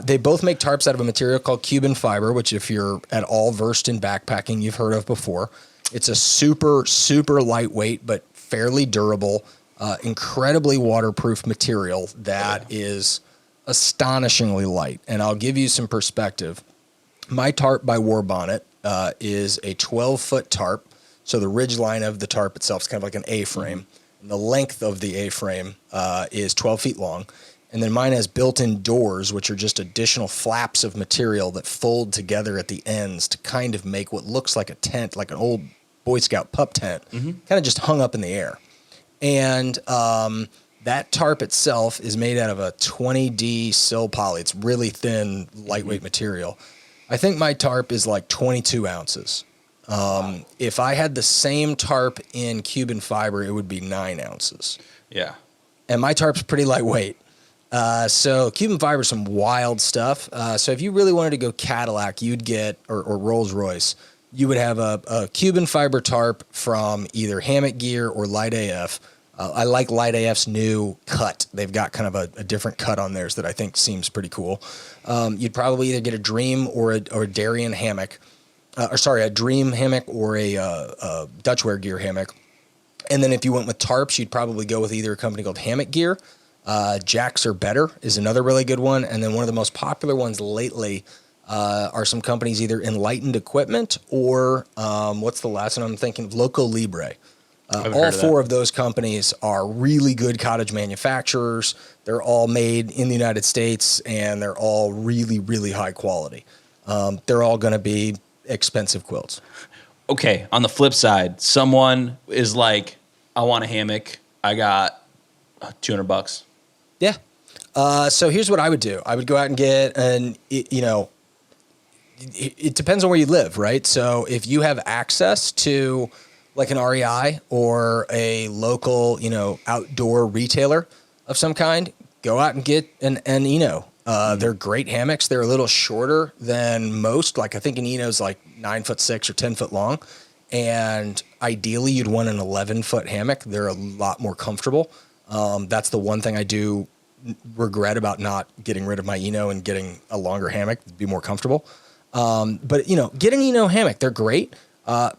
They both make tarps out of a material called Cuban fiber, which if you're at all versed in backpacking, you've heard of before. It's a super, super lightweight, but fairly durable, incredibly waterproof material that is astonishingly light. And I'll give you some perspective. My tarp by Warbonnet is a 12-foot tarp. So the ridge line of the tarp itself is kind of like an A-frame. And the length of the A-frame is 12 feet long. And then mine has built-in doors, which are just additional flaps of material that fold together at the ends to kind of make what looks like a tent, like an old Boy Scout pup tent, kind of just hung up in the air. And that tarp itself is made out of a 20D sil poly. It's really thin, lightweight material. I think my tarp is like 22 ounces. If I had the same tarp in Cuban fiber, it would be 9 ounces. Yeah. And my tarp's pretty lightweight. So Cuban fiber is some wild stuff. So if you really wanted to go Cadillac, you'd get, or Rolls Royce, you would have a Cuban fiber tarp from either Hammock Gear or Light AF. I like Light AF's new cut. They've got kind of a different cut on theirs that I think seems pretty cool. You'd probably either get a Dream or a Darien hammock, a Dream hammock or a Dutchware Gear hammock. And then if you went with tarps, you'd probably go with either a company called Hammock Gear. Jacks Are Better is another really good one. And then one of the most popular ones lately are some companies either Enlightened Equipment or what's the last one I'm thinking of? Loco Libre. All four of those companies are really good cottage manufacturers. They're all made in the United States, and they're all really, really high quality. They're all going to be expensive quilts. Okay, on the flip side, someone is like, I want a hammock. I got $200. Yeah. So here's what I would do. I would go out and get it depends on where you live, right? So if you have access to like an REI or a local, outdoor retailer of some kind, go out and get an Eno. They're great hammocks. They're a little shorter than most. Like I think an Eno's like 9'6" or 10 foot long. And ideally you'd want an 11-foot hammock. They're a lot more comfortable. That's the one thing I do regret about not getting rid of my Eno and getting a longer hammock to be more comfortable. But get an Eno hammock. They're great.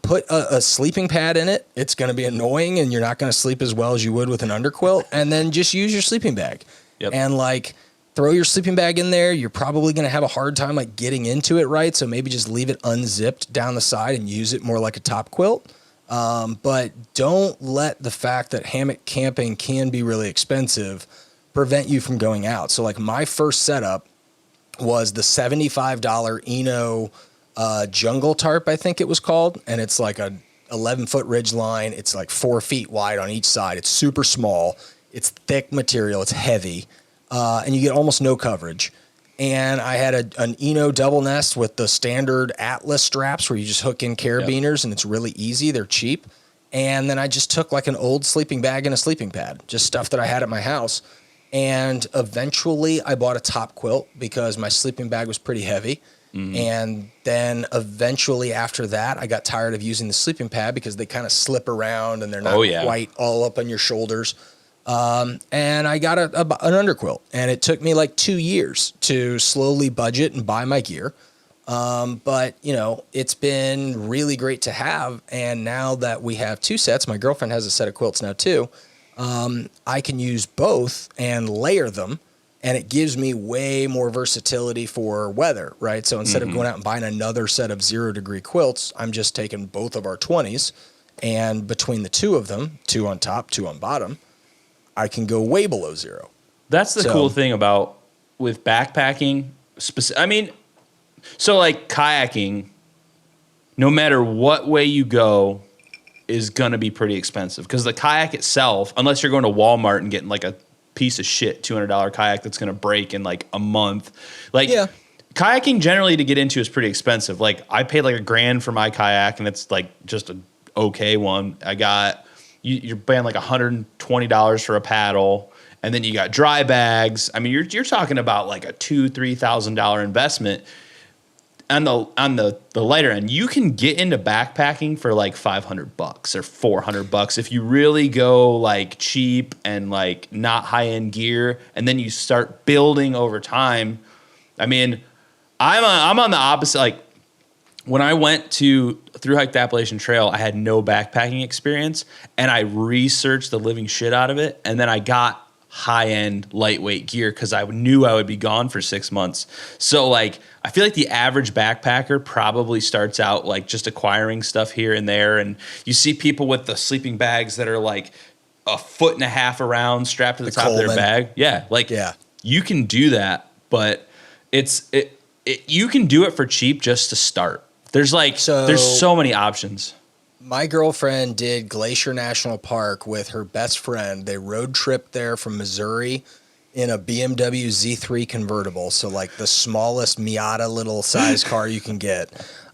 Put a sleeping pad in it. It's going to be annoying and you're not going to sleep as well as you would with an underquilt. And then just use your sleeping bag. Yep. And throw your sleeping bag in there. You're probably going to have a hard time getting into it right. So maybe just leave it unzipped down the side and use it more like a top quilt. But don't let the fact that hammock camping can be really expensive prevent you from going out. So my first setup was the $75 Eno jungle tarp, I think it was called. And it's like a 11-foot ridge line. It's 4 feet wide on each side. It's super small. It's thick material. It's heavy. And you get almost no coverage. And I had an Eno double nest with the standard Atlas straps where you just hook in carabiners and it's really easy. They're cheap. And then I just took an old sleeping bag and a sleeping pad, just stuff that I had at my house. And eventually I bought a top quilt because my sleeping bag was pretty heavy. Mm-hmm. And then eventually after that, I got tired of using the sleeping pad because they kind of slip around and they're not quite all up on your shoulders. And I got an underquilt, and it took me 2 years to slowly budget and buy my gear. But it's been really great to have. And now that we have 2 sets, my girlfriend has a set of quilts now too. I can use both and layer them, and it gives me way more versatility for weather, right? So instead of going out and buying another set of 0-degree quilts, I'm just taking both of our 20s, and between the 2 of them, 2 on top, 2 on bottom, I can go way below 0. That's the cool thing with backpacking. Kayaking, no matter what way you go, is going to be pretty expensive because the kayak itself, unless you're going to Walmart and getting a piece of shit $200 kayak that's going to break in a month. Kayaking generally to get into is pretty expensive. I paid $1,000 for my kayak and it's just an okay one. You're paying $120 for a paddle, and then you got dry bags. I mean, you're talking about a $2,000-$3,000 investment. on the lighter end, you can get into backpacking for like $500 or $400 if you really go like cheap and like not high end gear, and then you start building over time. I mean, I'm on the opposite. Like when I went through hike the Appalachian Trail, I had no backpacking experience, and I researched the living shit out of it, and then I got high-end lightweight gear because I knew I would be gone for 6 months. So like I feel like the average backpacker probably starts out like just acquiring stuff here and there, and you see people with the sleeping bags that are like 1.5 foot around strapped to the top Coleman. Of their bag. Yeah, like you can do that, but you can do it for cheap just to start. There's so many options. My girlfriend did Glacier National Park with her best friend. They road tripped there from Missouri in a BMW Z3 convertible. So like the smallest Miata little size car you can get.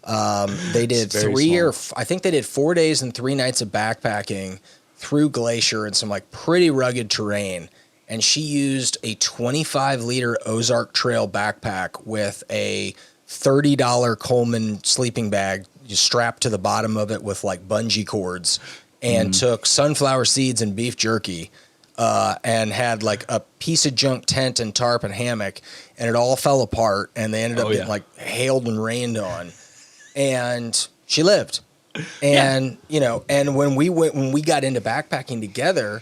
They did 4 days and 3 nights of backpacking through Glacier and some like pretty rugged terrain. And she used a 25-liter Ozark Trail backpack with a $30 Coleman sleeping bag strapped to the bottom of it with like bungee cords, and took sunflower seeds and beef jerky, and had like a piece of junk tent and tarp and hammock, and it all fell apart, and they ended up getting like hailed and rained on, and she lived. And and when we got into backpacking together,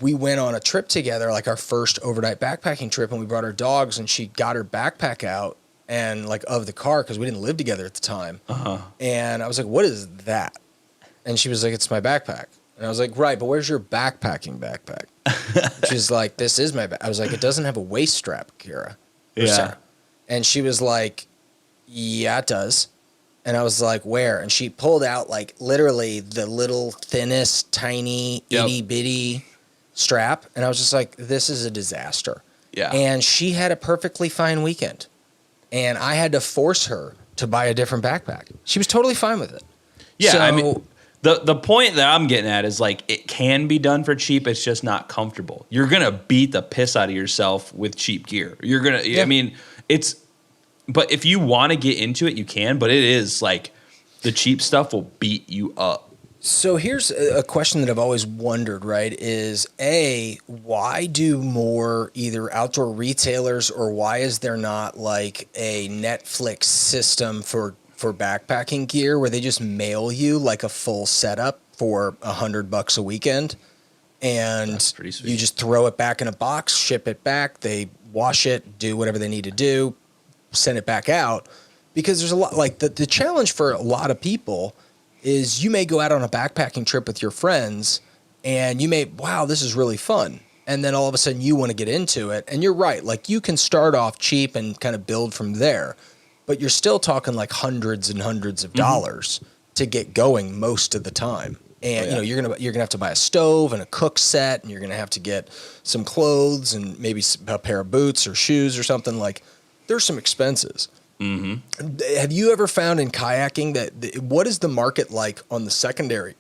we went on a trip together, like our first overnight backpacking trip, and we brought our dogs, and she got her backpack out and like of the car, because we didn't live together at the time. And I was like, what is that? And she was like, it's my backpack. And I was like, right, but where's your backpacking backpack? She's like, this is my backpack. I was like, it doesn't have a waist strap, Kira. Yeah. And she was like, yeah, it does. And I was like, where? And she pulled out like literally the little thinnest, tiny, itty bitty strap. And I was just like, this is a disaster. Yeah. And she had a perfectly fine weekend. And I had to force her to buy a different backpack. She was totally fine with it. Yeah, I mean, the point that I'm getting at is like it can be done for cheap. It's just not comfortable. You're gonna beat the piss out of yourself with cheap gear. You're gonna. I mean, but if you want to get into it, you can. But it is like the cheap stuff will beat you up. So here's a question that I've always wondered, right, is why do more either outdoor retailers, or why is there not like a Netflix system for backpacking gear where they just mail you like a full setup for $100 a weekend, and you just throw it back in a box, ship it back, they wash it, do whatever they need to do, send it back out? Because there's a lot, like the challenge for a lot of people is you may go out on a backpacking trip with your friends and you may, wow, this is really fun. And then all of a sudden you want to get into it. And you're right. Like you can start off cheap and kind of build from there, but you're still talking like hundreds and hundreds of dollars to get going most of the time. And you're going to have to buy a stove and a cook set, and you're going to have to get some clothes and maybe a pair of boots or shoes or something. Like there's some expenses. Have you ever found in kayaking that what is the market like on the secondary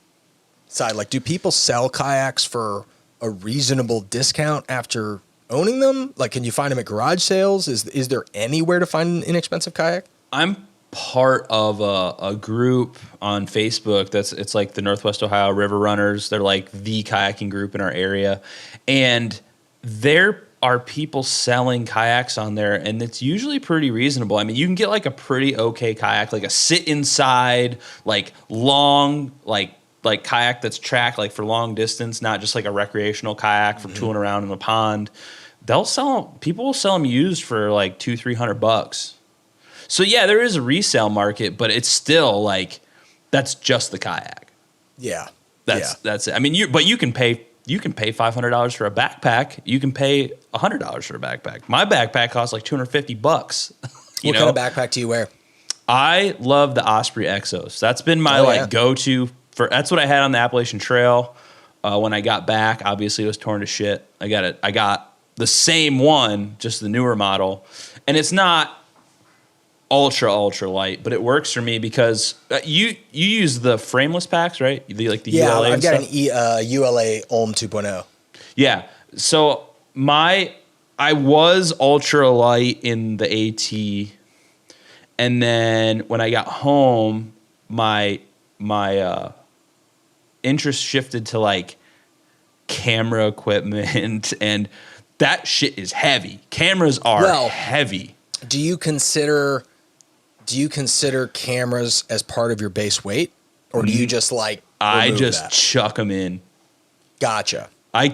side? Like, do people sell kayaks for a reasonable discount after owning them? Like, can you find them at garage sales? Is there anywhere to find an inexpensive kayak? I'm part of a group on Facebook it's like the Northwest Ohio River Runners. They're like the kayaking group in our area, and they're are people selling kayaks on there, and it's usually pretty reasonable. I mean, you can get like a pretty okay kayak, like a sit inside, like long, like kayak that's tracked like for long distance, not just like a recreational kayak for tooling around in the pond. People will sell them used for like $200-300. So yeah, there is a resale market, but it's still like, that's just the kayak. Yeah. That's it. I mean, you can pay $500 for a backpack. You can pay $100 for a backpack. My backpack costs like $250. What kind of backpack do you wear? I love the Osprey Exos. That's been my go-to that's what I had on the Appalachian Trail. When I got back, obviously it was torn to shit. I got the same one, just the newer model, and it's not ultra light, but it works for me because you use the frameless packs, right? The ULA. I've got an ULA Ulm 2.0. Yeah. So I was ultra light in the AT, And then when I got home, my interest shifted to like camera equipment, and that shit is heavy. Cameras are heavy. Do you consider cameras as part of your base weight, or do you just like I just chuck them in? Gotcha. I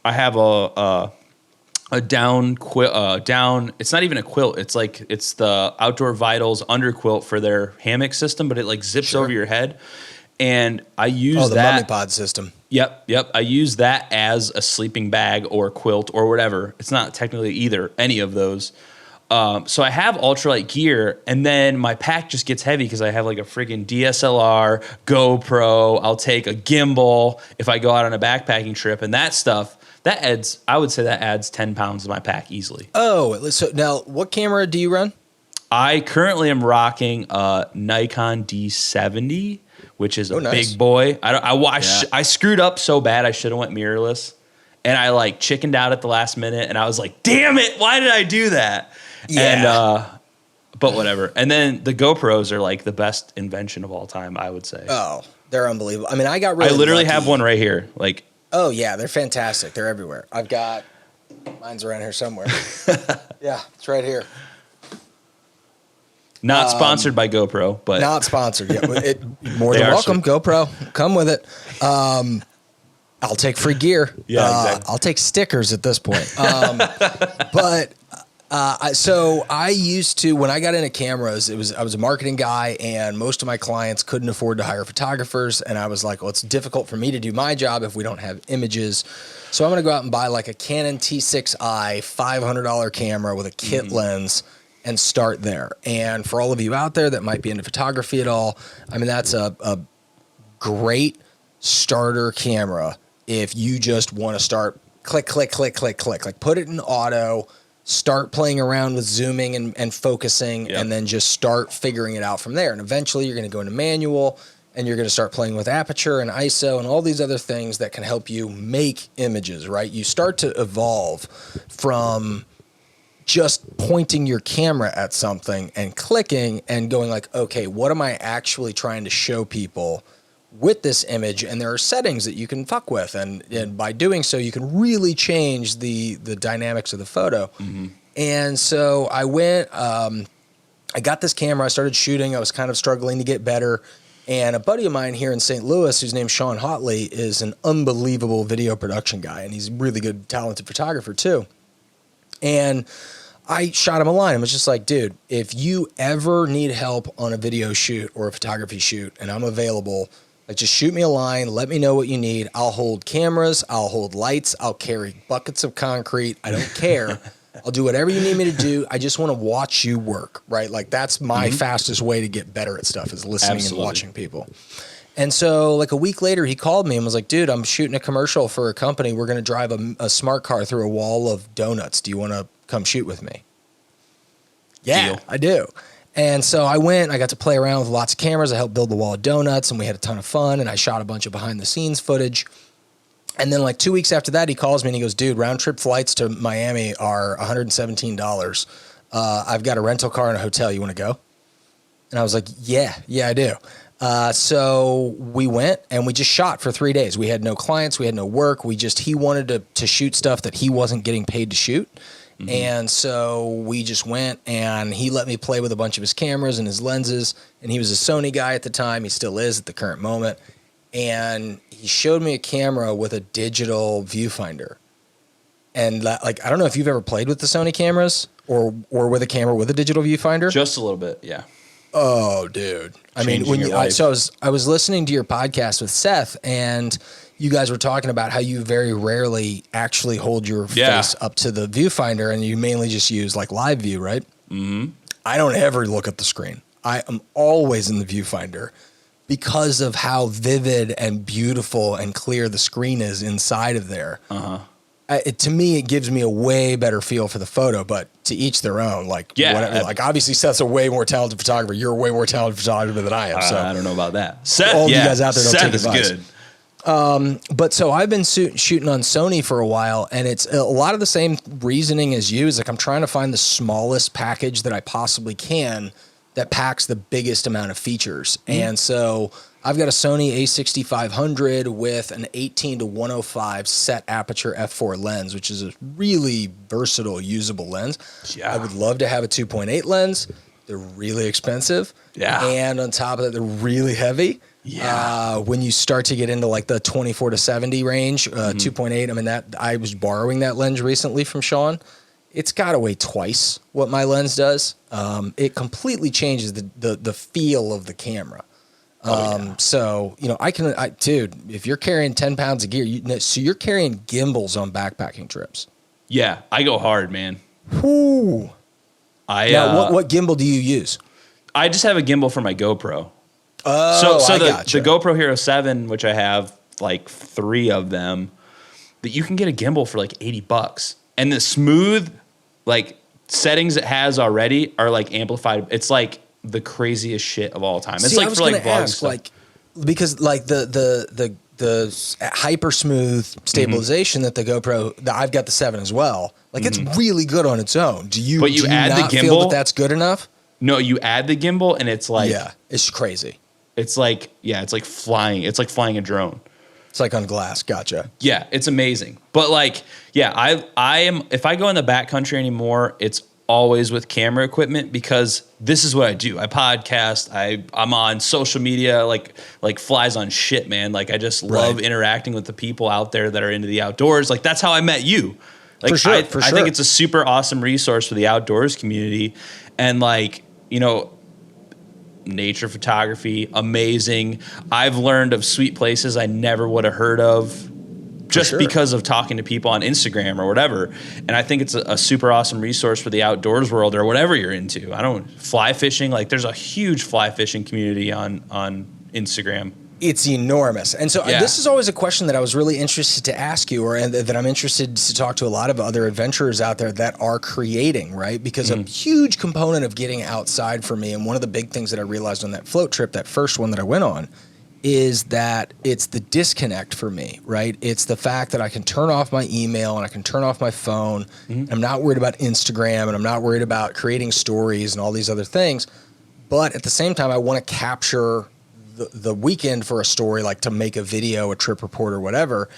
have a down quilt, it's not even a quilt. It's the Outdoor Vitals under quilt for their hammock system, but it like zips over your head. And I use the Mummy Pod system. Yep. I use that as a sleeping bag or quilt or whatever. It's not technically any of those. So I have ultralight gear, and then my pack just gets heavy because I have like a friggin' DSLR, GoPro. I'll take a gimbal if I go out on a backpacking trip, and that stuff, I would say that adds 10 pounds to my pack easily. Oh, so now what camera do you run? I currently am rocking a Nikon D70, which is a big boy. I screwed up so bad I should have went mirrorless, and I like chickened out at the last minute, and I was like, damn it, why did I do that? Yeah. And but whatever. And then the GoPros are like the best invention of all time, I would say. Oh, they're unbelievable. I mean, I literally have one right here. Like, oh yeah, they're fantastic. They're everywhere. Mine's around here somewhere. Yeah, it's right here. Not sponsored by GoPro, but not sponsored. Yeah, more than welcome. GoPro, come with it. I'll take free gear. Yeah, exactly. I'll take stickers at this point. So I used to, when I got into cameras, I was a marketing guy, and most of my clients couldn't afford to hire photographers. And I was like, well, it's difficult for me to do my job if we don't have images. So I'm going to go out and buy like a Canon T6i $500 camera with a kit lens and start there. And for all of you out there that might be into photography at all, I mean, that's a great starter camera if you just want to start click, like put it in auto, start playing around with zooming and focusing, and then just start figuring it out from there. And eventually you're going to go into manual, and you're going to start playing with aperture and ISO and all these other things that can help you make images, right? You start to evolve from just pointing your camera at something and clicking and going like, okay, what am I actually trying to show people with this image? And there are settings that you can fuck with. And by doing so, you can really change the dynamics of the photo. And so I went, I got this camera, I started shooting. I was kind of struggling to get better. And a buddy of mine here in St. Louis, whose name's Sean Hotley, is an unbelievable video production guy. And he's a really good, talented photographer too. And I shot him a line. I was just like, dude, if you ever need help on a video shoot or a photography shoot and I'm available, like just shoot me a line, let me know what you need. I'll hold cameras, I'll hold lights, I'll carry buckets of concrete. I don't care. I'll do whatever you need me to do. I just want to watch you work, right? Like that's my fastest way to get better at stuff is listening and watching people. And so like a week later, he called me and was like, dude, I'm shooting a commercial for a company. We're going to drive a smart car through a wall of donuts. Do you want to come shoot with me? Yeah, deal. I do. And so I went, I got to play around with lots of cameras. I helped build the wall of donuts, and we had a ton of fun, and I shot a bunch of behind the scenes footage. And then like 2 weeks after that, he calls me and he goes, dude, round trip flights to Miami are $117. I've got a rental car and a hotel. You want to go? And I was like, yeah, I do. So we went and we just shot for 3 days. We had no clients. We had no work. He wanted to shoot stuff that he wasn't getting paid to shoot. And so we just went, and he let me play with a bunch of his cameras and his lenses. And he was a Sony guy at the time. He still is at the current moment. And he showed me a camera with a digital viewfinder. And like, I don't know if you've ever played with the Sony cameras or with a camera with a digital viewfinder. Just a little bit. Yeah. Oh, dude. I mean, I was listening to your podcast with Seth, and you guys were talking about how you very rarely actually hold your face up to the viewfinder, and you mainly just use like live view, right? I don't ever look at the screen. I am always in the viewfinder because of how vivid and beautiful and clear the screen is inside of there. To me, it gives me a way better feel for the photo, but to each their own. Like, whatever. Like, obviously, Seth's a way more talented photographer. You're a way more talented photographer than I am. So I don't know about that. Seth, all you guys out there don't Seth take is advice. good. But so I've been shooting on Sony for a while, and it's a lot of the same reasoning as you. Is like I'm trying to find the smallest package that I possibly can that packs the biggest amount of features. And so I've got a Sony a6500 with an 18-105 set aperture f4 lens, which is a really versatile, usable lens. Yeah. I would love to have a 2.8 lens. They're really expensive. Yeah. And on top of that, they're really heavy. Yeah. When you start to get into like the 24 to 70 range, 2.8, I mean, that I was borrowing that lens recently from Sean. It's got to weigh twice what my lens does. It completely changes the feel of the camera. So, you know, dude, if you're carrying 10 pounds of gear, so you're carrying gimbals on backpacking trips. Yeah. I go hard, man. Whoo. Now, what gimbal do you use? I just have a gimbal for my GoPro. Oh, so the gotcha. GoPro Hero 7, which I have like 3 of them, that you can get a gimbal for like $80. And the smooth like settings it has already are like amplified. It's like the craziest shit of all time. It's See, like for like vlog stuff. like, because like the hyper smooth stabilization that the GoPro, I've got the 7 as well. Like it's really good on its own. Do you add not the feel gimbal? that's good enough? No, you add the gimbal and it's like, Yeah, it's crazy. it's like flying. It's like flying a drone. It's like on glass. Gotcha. Yeah, it's amazing. But like, yeah, I am, if I go in the backcountry anymore, it's always with camera equipment because this is what I do. I podcast. I'm on social media, like flies on shit, man. Like I just love interacting with the people out there that are into the outdoors. Like that's how I met you. Like For sure, I think it's a super awesome resource for the outdoors community. And like, you know, nature photography, amazing. I've learned of sweet places I never would have heard of just because of talking to people on Instagram or whatever. And I think it's a super awesome resource for the outdoors world or whatever you're into. Fly fishing, like there's a huge fly fishing community on Instagram. It's enormous. And so this is always a question that I was really interested to ask you, and that I'm interested to talk to a lot of other adventurers out there that are creating, right? Because a huge component of getting outside for me, and one of the big things that I realized on that float trip, that first one that I went on, is that it's the disconnect for me, right? It's the fact that I can turn off my email and I can turn off my phone. And I'm not worried about Instagram and I'm not worried about creating stories and all these other things. But at the same time, I want to capture the weekend for a story, like to make a video, a trip report or whatever.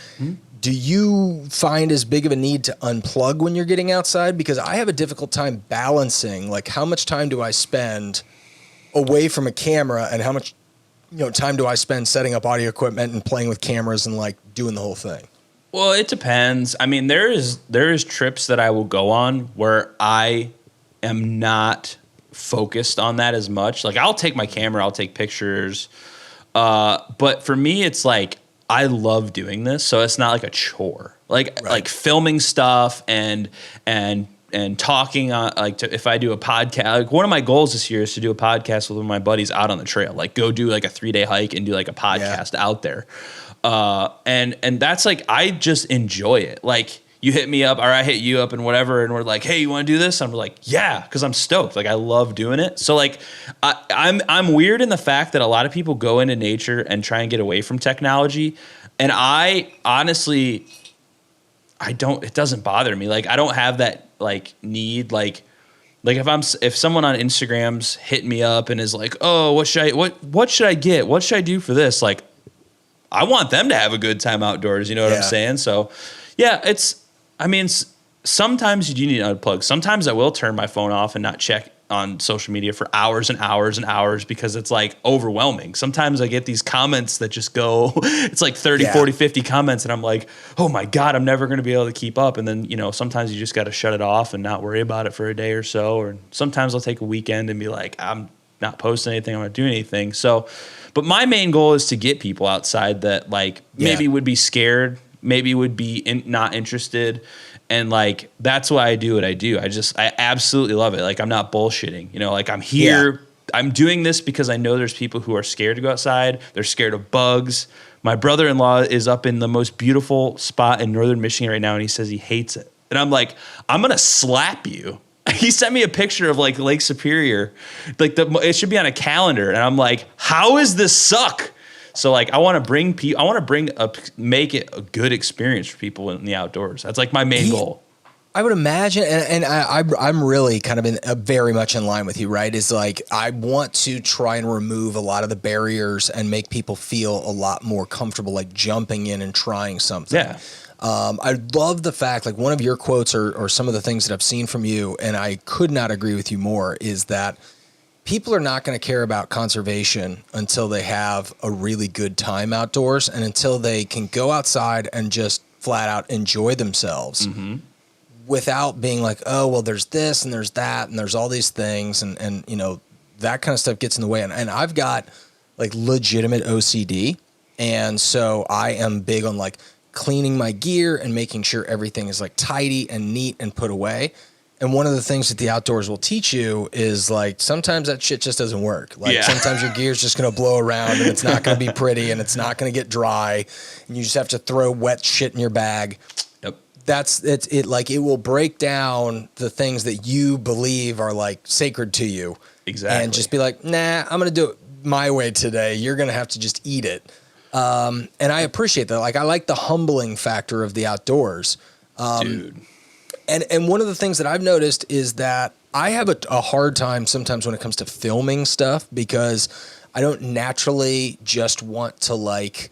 Do you find as big of a need to unplug when you're getting outside? Because I have a difficult time balancing, like how much time do I spend away from a camera and how much time do I spend setting up audio equipment and playing with cameras and like doing the whole thing? Well, it depends. I mean, there is trips that I will go on where I am not focused on that as much. Like I'll take my camera, I'll take pictures. But for me, it's like, I love doing this. So it's not like a chore, like filming stuff and talking on if I do a podcast, like one of my goals this year is to do a podcast with one of my buddies out on the trail, like go do like a 3-day hike and do like a podcast out there. And that's like, I just enjoy it. Like you hit me up or I hit you up and whatever. And we're like, hey, you want to do this? I'm like, yeah. Cause I'm stoked. Like I love doing it. So like I'm weird in the fact that a lot of people go into nature and try and get away from technology. And I honestly, it doesn't bother me. Like I don't have that like need, like if someone on Instagram's hitting me up and is like, oh, what should I get? What should I do for this? Like, I want them to have a good time outdoors. You know what I'm saying? So yeah, sometimes you do need to unplug. Sometimes I will turn my phone off and not check on social media for hours and hours and hours because it's like overwhelming. Sometimes I get these comments that just go, it's like 30, 40, 50 comments. And I'm like, oh my God, I'm never going to be able to keep up. And then, sometimes you just got to shut it off and not worry about it for a day or so. Or sometimes I'll take a weekend and be like, I'm not posting anything. I'm not doing anything. So, but my main goal is to get people outside that like maybe would be scared, maybe would be not interested. And like, that's why I do what I do. I absolutely love it. Like, I'm not bullshitting, like I'm here, I'm doing this because I know there's people who are scared to go outside. They're scared of bugs. My brother-in-law is up in the most beautiful spot in northern Michigan right now. And he says he hates it. And I'm like, I'm going to slap you. He sent me a picture of like Lake Superior. Like it should be on a calendar. And I'm like, how is this suck? So like, I want to bring make it a good experience for people in the outdoors. That's like my main goal. I would imagine, and I'm really kind of very much in line with you, right? Is like, I want to try and remove a lot of the barriers and make people feel a lot more comfortable, like jumping in and trying something. Yeah. I love the fact, like one of your quotes or some of the things that I've seen from you, and I could not agree with you more, is that people are not going to care about conservation until they have a really good time outdoors and until they can go outside and just flat out enjoy themselves. Mm-hmm. Without being like, oh, well, there's this and there's that and there's all these things and you know, that kind of stuff gets in the way. And I've got like legitimate OCD. And so I am big on like cleaning my gear and making sure everything is like tidy and neat and put away. And one of the things that the outdoors will teach you is like, sometimes that shit just doesn't work. Like sometimes your gear's just going to blow around and it's not going to be pretty and it's not going to get dry. And you just have to throw wet shit in your bag. It like, it will break down the things that you believe are like sacred to you. Exactly. And just be like, nah, I'm going to do it my way today. You're going to have to just eat it. And I appreciate that. Like, I like the humbling factor of the outdoors. Dude. And one of the things that I've noticed is that I have a hard time sometimes when it comes to filming stuff, because I don't naturally just want to like,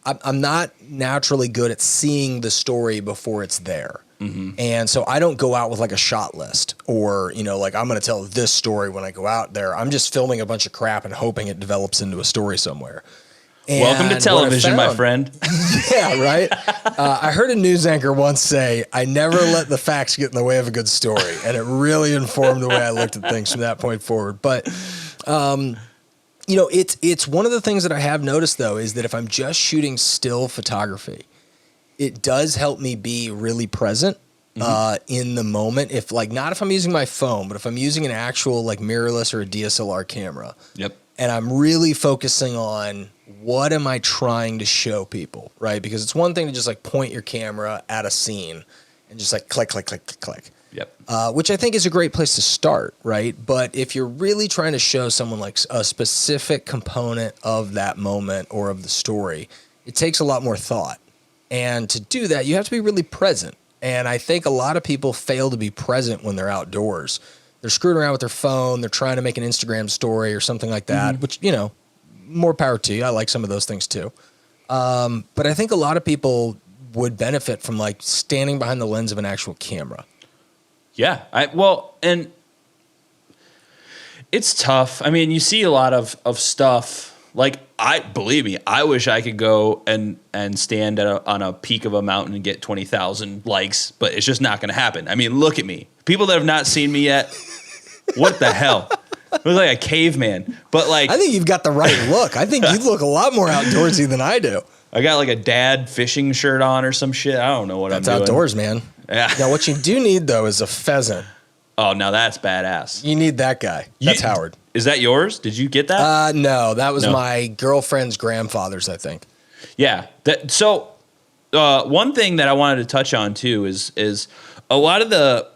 I'm not naturally good at seeing the story before it's there. Mm-hmm. And so I don't go out with like a shot list or, you know, like I'm going to tell this story when I go out there. I'm just filming a bunch of crap and hoping it develops into a story somewhere. And welcome to television, my friend. Yeah, right. I heard a news anchor once say, I never let the facts get in the way of a good story. And it really informed the way I looked at things from that point forward. But, you know, it's one of the things that I have noticed, though, is that if I'm just shooting still photography, it does help me be really present in the moment. If like, not if I'm using my phone, but if I'm using an actual like mirrorless or a DSLR camera. Yep. And I'm really focusing on what am I trying to show people, right? Because it's one thing to just like point your camera at a scene and just like click, click, click, click, click. Yep. Which I think is a great place to start, right? But if you're really trying to show someone like a specific component of that moment or of the story, it takes a lot more thought. And to do that, you have to be really present. And I think a lot of people fail to be present when they're outdoors. They're screwing around with their phone. They're trying to make an Instagram story or something like that, which, you know, more power to you. I like some of those things too. But I think a lot of people would benefit from like standing behind the lens of an actual camera. Yeah. And it's tough. I mean, you see a lot of stuff. Like, believe me, I wish I could go and stand on a peak of a mountain and get 20,000 likes, but it's just not going to happen. I mean, look at me. People that have not seen me yet, what the hell? I look like a caveman. But like, I think you've got the right look. I think you look a lot more outdoorsy than I do. I got like a dad fishing shirt on or some shit. I don't know what I'm doing. That's outdoors, man. Yeah. Now, what you do need, though, is a pheasant. Oh, now that's badass. You need that guy. That's Howard. Is that yours? Did you get that? No, that was my girlfriend's grandfather's, I think. Yeah. So one thing that I wanted to touch on, too, is a lot of the,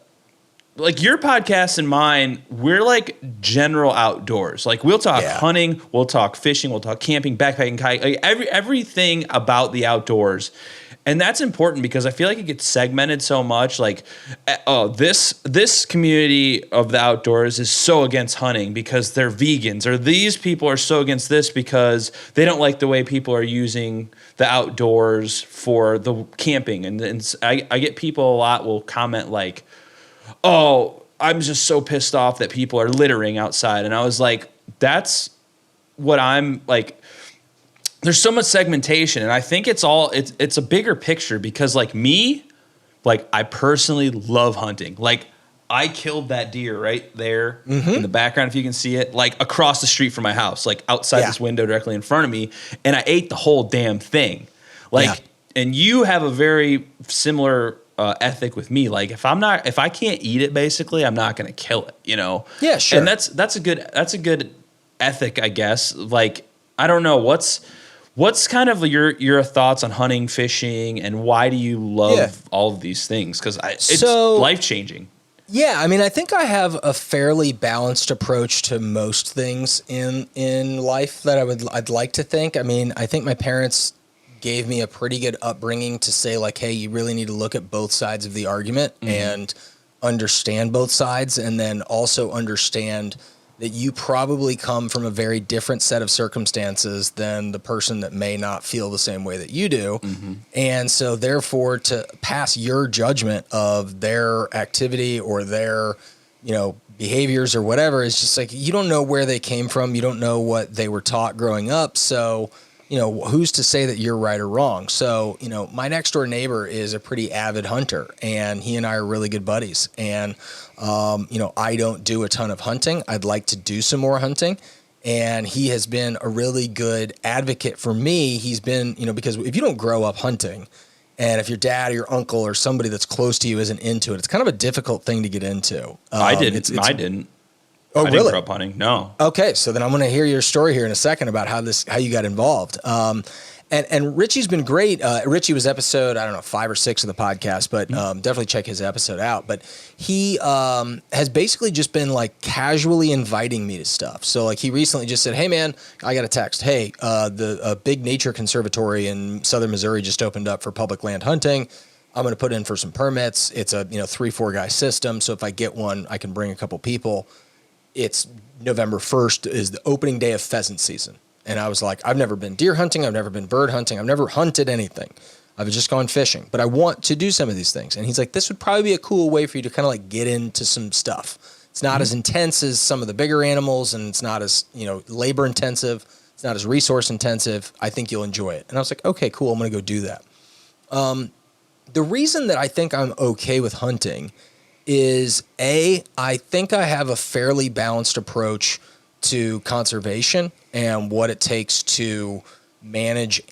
like your podcast and mine, we're like general outdoors. Like we'll talk hunting, we'll talk fishing, we'll talk camping, backpacking, kayak, like everything about the outdoors. And that's important because I feel like it gets segmented so much. Like, this community of the outdoors is so against hunting because they're vegans, or these people are so against this because they don't like the way people are using the outdoors for the camping. And I get people a lot will comment like, oh, I'm just so pissed off that people are littering outside. And I was like, that's what I'm like. There's so much segmentation, and I think it's a bigger picture because like me, like I personally love hunting. Like I killed that deer right there in the background, if you can see it, like across the street from my house, like outside this window directly in front of me, and I ate the whole damn thing. Like, and you have a very similar ethic with me. Like if I can't eat it, basically, I'm not gonna kill it. You know? Yeah, sure. And that's a good ethic, I guess. Like I don't know What's kind of your thoughts on hunting, fishing, and why do you love all of these things? Because it's life-changing. Yeah, I mean, I think I have a fairly balanced approach to most things in life that I'd like to think. I mean, I think my parents gave me a pretty good upbringing to say like, hey, you really need to look at both sides of the argument and understand both sides, and then also understand that you probably come from a very different set of circumstances than the person that may not feel the same way that you do. And so therefore to pass your judgment of their activity or their, behaviors or whatever is just like, you don't know where they came from. You don't know what they were taught growing up. So, who's to say that you're right or wrong? So, my next door neighbor is a pretty avid hunter, and he and I are really good buddies. And, I don't do a ton of hunting. I'd like to do some more hunting. And he has been a really good advocate for me. He's been, because if you don't grow up hunting, and if your dad or your uncle or somebody that's close to you isn't into it, it's kind of a difficult thing to get into. I didn't. Oh, I didn't grow up hunting. No. Okay, so then I'm going to hear your story here in a second about how you got involved. And Richie's been great. Richie was episode, 5 or 6 of the podcast, but definitely check his episode out. But he has basically just been like casually inviting me to stuff. So like he recently just said, hey man, I got a text. Hey, the big nature conservatory in southern Missouri just opened up for public land hunting. I'm going to put in for some permits. It's a 3-4 guy system. So if I get one, I can bring a couple people. It's November 1st is the opening day of pheasant season. And I was like, I've never been deer hunting. I've never been bird hunting. I've never hunted anything. I've just gone fishing, but I want to do some of these things. And he's like, this would probably be a cool way for you to kind of like get into some stuff. It's not as intense as some of the bigger animals, and it's not as, labor intensive. It's not as resource intensive. I think you'll enjoy it. And I was like, okay, cool. I'm going to go do that. The reason that I think I'm okay with hunting is I think I have a fairly balanced approach to conservation and what it takes to manage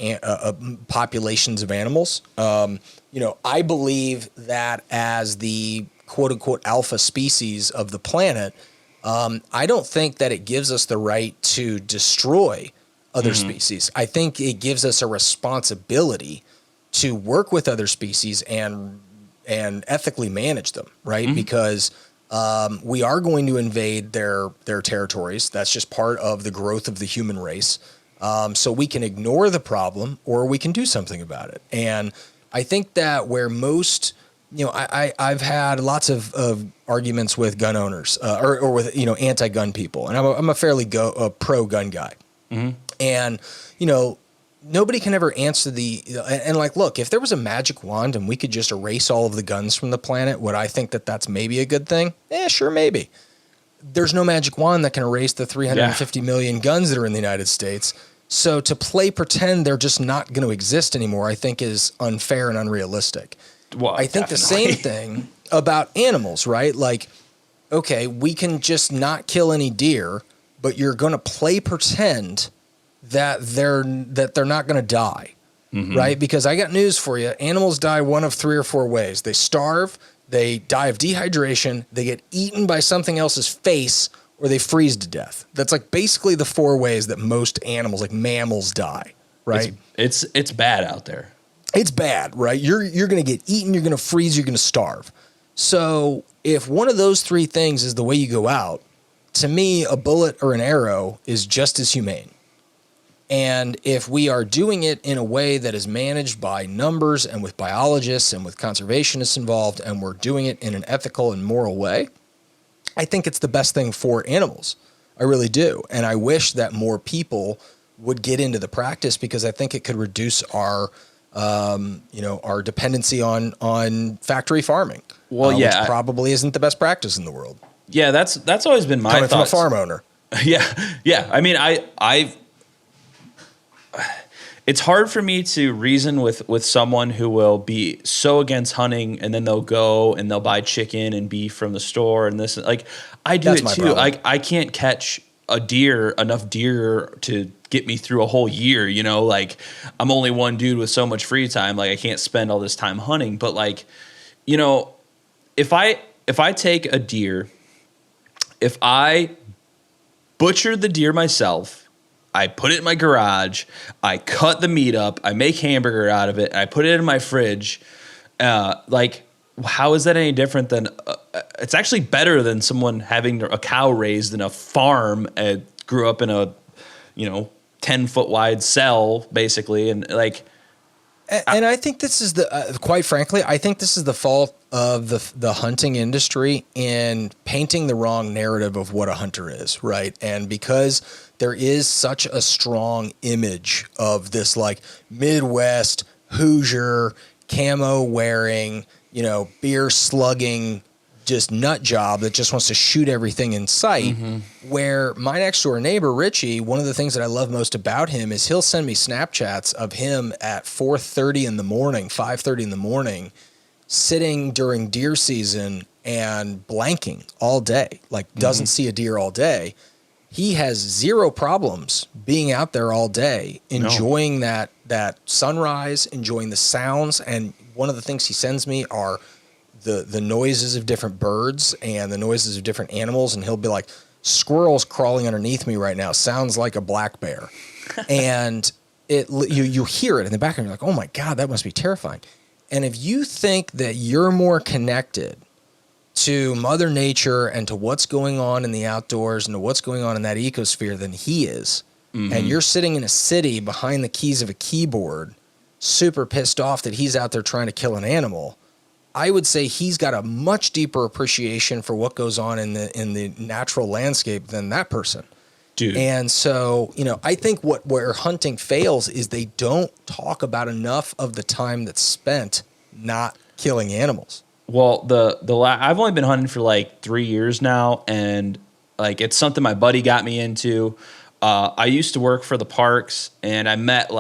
populations of animals. I believe that as the quote unquote alpha species of the planet, I don't think that it gives us the right to destroy other species. I think it gives us a responsibility to work with other species and ethically manage them, right? Because we are going to invade their territories. That's just part of the growth of the human race. So we can ignore the problem or we can do something about it. And I think that where most, I've had lots of arguments with gun owners or with, anti-gun people. And I'm a fairly pro-gun guy. And, nobody can ever answer look, if there was a magic wand and we could just erase all of the guns from the planet, would I think that that's maybe a good thing? Sure, maybe. There's no magic wand that can erase the 350 million guns that are in the United States. So to play pretend they're just not going to exist anymore, I think is unfair and unrealistic. Well, I think the same thing about animals, right? Like, okay, we can just not kill any deer, but you're going to play pretend that they're not going to die, right? Because I got news for you. Animals die one of 3 or 4 ways. They starve, they die of dehydration, they get eaten by something else's face, or they freeze to death. That's like basically the 4 ways that most animals, like mammals, die, right? It's bad out there. It's bad, right? You're going to get eaten, you're going to freeze, you're going to starve. So if one of those 3 things is the way you go out, to me, a bullet or an arrow is just as humane. And if we are doing it in a way that is managed by numbers and with biologists and with conservationists involved, and we're doing it in an ethical and moral way, I think it's the best thing for animals. I really do. And I wish that more people would get into the practice, because I think it could reduce our dependency on factory farming. Well, which probably isn't the best practice in the world. Yeah, that's always been my coming thoughts. From a farm owner. Yeah. I mean, it's hard for me to reason with someone who will be so against hunting, and then they'll go and they'll buy chicken and beef from the store and this. Like, I do it too. I can't catch enough deer to get me through a whole year. Like, I'm only one dude with so much free time. Like, I can't spend all this time hunting. But like, if I take a deer, if I butcher the deer myself, I put it in my garage, I cut the meat up, I make hamburger out of it, I put it in my fridge. how is that any different than it's actually better than someone having a cow raised in a farm and grew up in a 10-foot wide cell basically, and like. And I think this is quite frankly, I think this is the fault of the hunting industry in painting the wrong narrative of what a hunter is, right? And because there is such a strong image of this like Midwest Hoosier camo wearing, beer slugging, just nut job that just wants to shoot everything in sight. Where my next door neighbor, Richie, one of the things that I love most about him is he'll send me Snapchats of him at 4:30 in the morning, 5:30 in the morning, sitting during deer season and blanking all day, like doesn't see a deer all day. He has zero problems being out there all day, enjoying that sunrise, enjoying the sounds. And one of the things he sends me are the noises of different birds and the noises of different animals. And he'll be like, squirrels crawling underneath me right now. Sounds like a black bear. And you hear it in the background. You're like, oh my God, that must be terrifying. And if you think that you're more connected to Mother Nature and to what's going on in the outdoors and to what's going on in that ecosphere than he is, and you're sitting in a city behind the keys of a keyboard, super pissed off that he's out there trying to kill an animal, I would say he's got a much deeper appreciation for what goes on in the natural landscape than that person. Dude. And so, I think where hunting fails is they don't talk about enough of the time that's spent not killing animals. Well, I've only been hunting for like 3 years now, and like it's something my buddy got me into. I used to work for the parks, and I met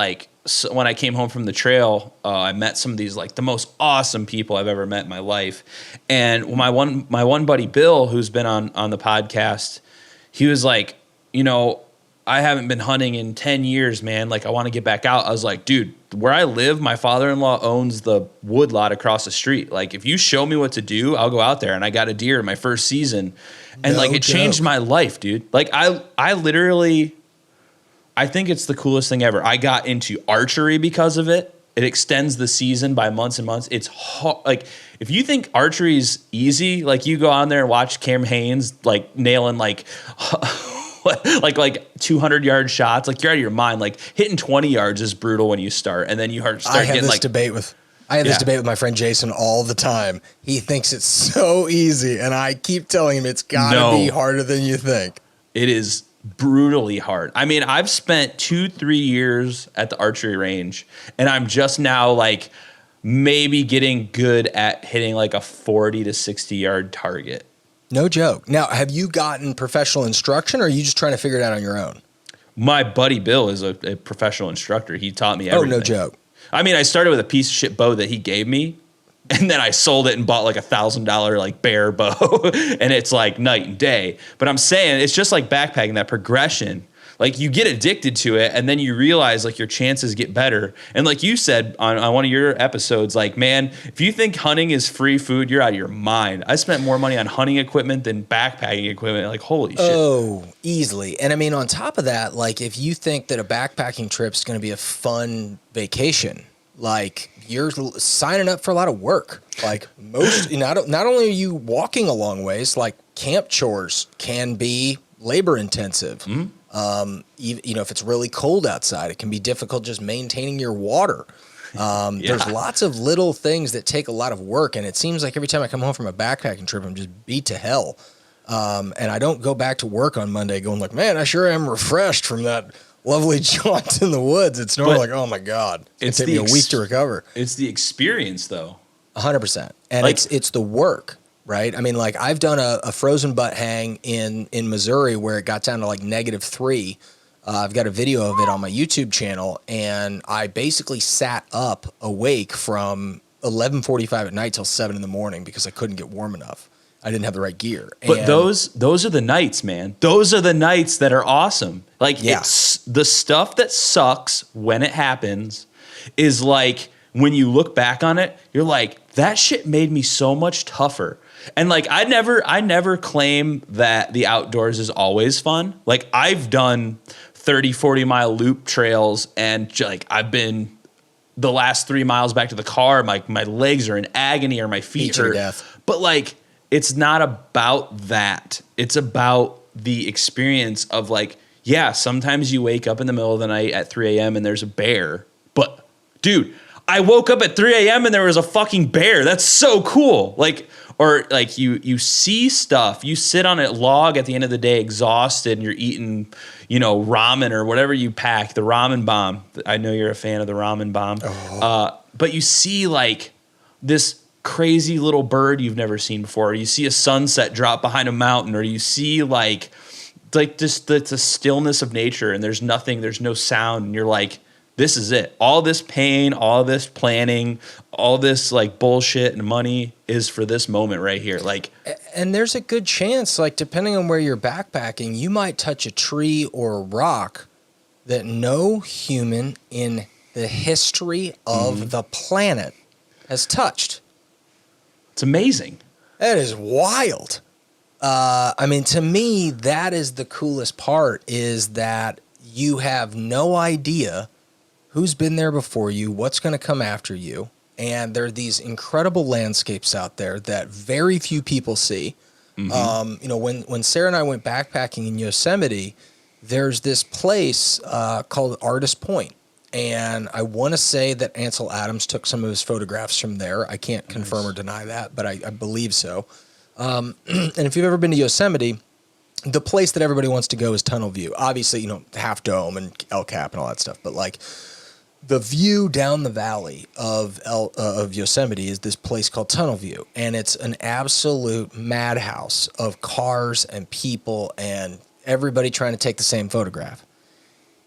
when I came home from the trail, I met some of these like the most awesome people I've ever met in my life. And my one buddy Bill, who's been on the podcast, he was like, I haven't been hunting in 10 years, man. Like I want to get back out. I was like, dude, where I live, my father-in-law owns the wood lot across the street. Like if you show me what to do, I'll go out there. And I got a deer in my first season. And it changed my life, dude. Like I literally, I think it's the coolest thing ever. I got into archery because of it. It extends the season by months and months. It's like if you think archery is easy, like you go on there and watch Cam Haynes like nailing like 200-yard shots, like you're out of your mind. Like hitting 20 yards is brutal when you start, and then you start I have getting this like debate with my friend Jason all the time. He thinks it's so easy, and I keep telling him it's gotta be harder than you think. It is brutally hard. I mean, I've spent 2-3 years at the archery range, and I'm just now like maybe getting good at hitting like a 40 to 60 yard target. No joke. Now, have you gotten professional instruction, or are you just trying to figure it out on your own? My buddy Bill is a professional instructor. He taught me everything. Oh, no joke. I mean, I started with a piece of shit bow that he gave me, and then I sold it and bought like $1,000 like bear bow, and it's like night and day. But I'm saying it's just like backpacking, that progression. Like you get addicted to it, and then you realize like your chances get better. And like you said on one of your episodes, like, man, if you think hunting is free food, you're out of your mind. I spent more money on hunting equipment than backpacking equipment. Like, holy shit. Oh, easily. And I mean, on top of that, like if you think that a backpacking trip is going to be a fun vacation, like you're signing up for a lot of work. Like not only are you walking a long ways, like camp chores can be labor intensive. Mm-hmm. If it's really cold outside, it can be difficult just maintaining your water. There's lots of little things that take a lot of work, and it seems like every time I come home from a backpacking trip, I'm just beat to hell. And I don't go back to work on Monday going like, man, I sure am refreshed from that lovely jaunt in the woods. It's normally like, oh my God, it's going to take me a week to recover. It's the experience though. 100%. And like, it's the work. Right. I mean, like I've done a frozen butt hang in Missouri where it got down to like -3. I've got a video of it on my YouTube channel, and I basically sat up awake from 11:45 at night till 7 in the morning because I couldn't get warm enough. I didn't have the right gear. But those are the nights, man. Those are the nights that are awesome. Like it's the stuff that sucks when it happens is like when you look back on it, you're like, that shit made me so much tougher. And like I never claim that the outdoors is always fun. Like I've done 30-40 mile loop trails, and like I've been the last 3 miles back to the car, my legs are in agony or my feet hurt. Death. But like, it's not about that. It's about the experience of like, yeah, sometimes you wake up in the middle of the night at 3 a.m. and there's a bear. But dude, I woke up at 3 a.m. and there was a fucking bear. That's so cool. Like, or like you see stuff, you sit on a log at the end of the day exhausted and you're eating, you know, ramen or whatever you pack, the ramen bomb. I know you're a fan of the ramen bomb. But you see like this crazy little bird you've never seen before. Or you see a sunset drop behind a mountain, or you see like just the stillness of nature and there's nothing, there's no sound. And you're like, this is it. All this pain, all this planning, all this like bullshit and money is for this moment right here. Like, and there's a good chance, like depending on where you're backpacking, you might touch a tree or a rock that no human in the history of the planet has touched. It's amazing. That is wild. I mean, to me, that is the coolest part, is that you have no idea who's been there before you, what's going to come after you. And there are these incredible landscapes out there that very few people see. You know, when Sarah and I went backpacking in Yosemite, there's this place called Artist Point. And I want to say that Ansel Adams took some of his photographs from there. I can't confirm or deny that, but I believe so. And if you've ever been to Yosemite, the place that everybody wants to go is Tunnel View. Obviously, you know, Half Dome and El Cap and all that stuff. But like, the view down the valley of Yosemite is this place called Tunnel View. And it's an absolute madhouse of cars and people and everybody trying to take the same photograph.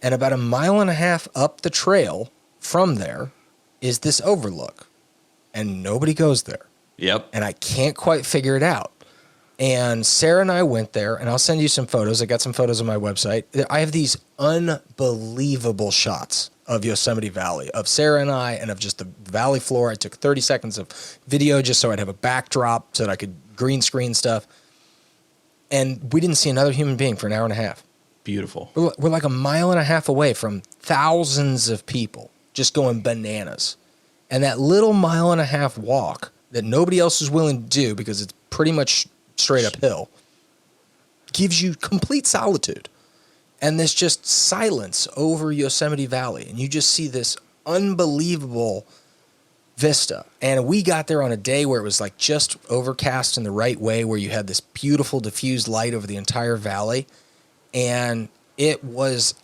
And about 1.5 miles up the trail from there is this overlook. And nobody goes there. Yep. And I can't quite figure it out. And Sarah and I went there, and I'll send you some photos. I got some photos on my website. I have these unbelievable shots of Yosemite Valley, of Sarah and I, and of just the valley floor. I took 30 seconds of video just so I'd have a backdrop so that I could green screen stuff. And we didn't see another human being for 1.5 hours. Beautiful. We're like 1.5 miles away from thousands of people just going bananas. And that little 1.5 mile walk that nobody else is willing to do because it's pretty much straight uphill gives you complete solitude. And this just silence over Yosemite Valley. And you just see this unbelievable vista. And we got there on a day where it was like just overcast in the right way, where you had this beautiful diffused light over the entire valley. And it was,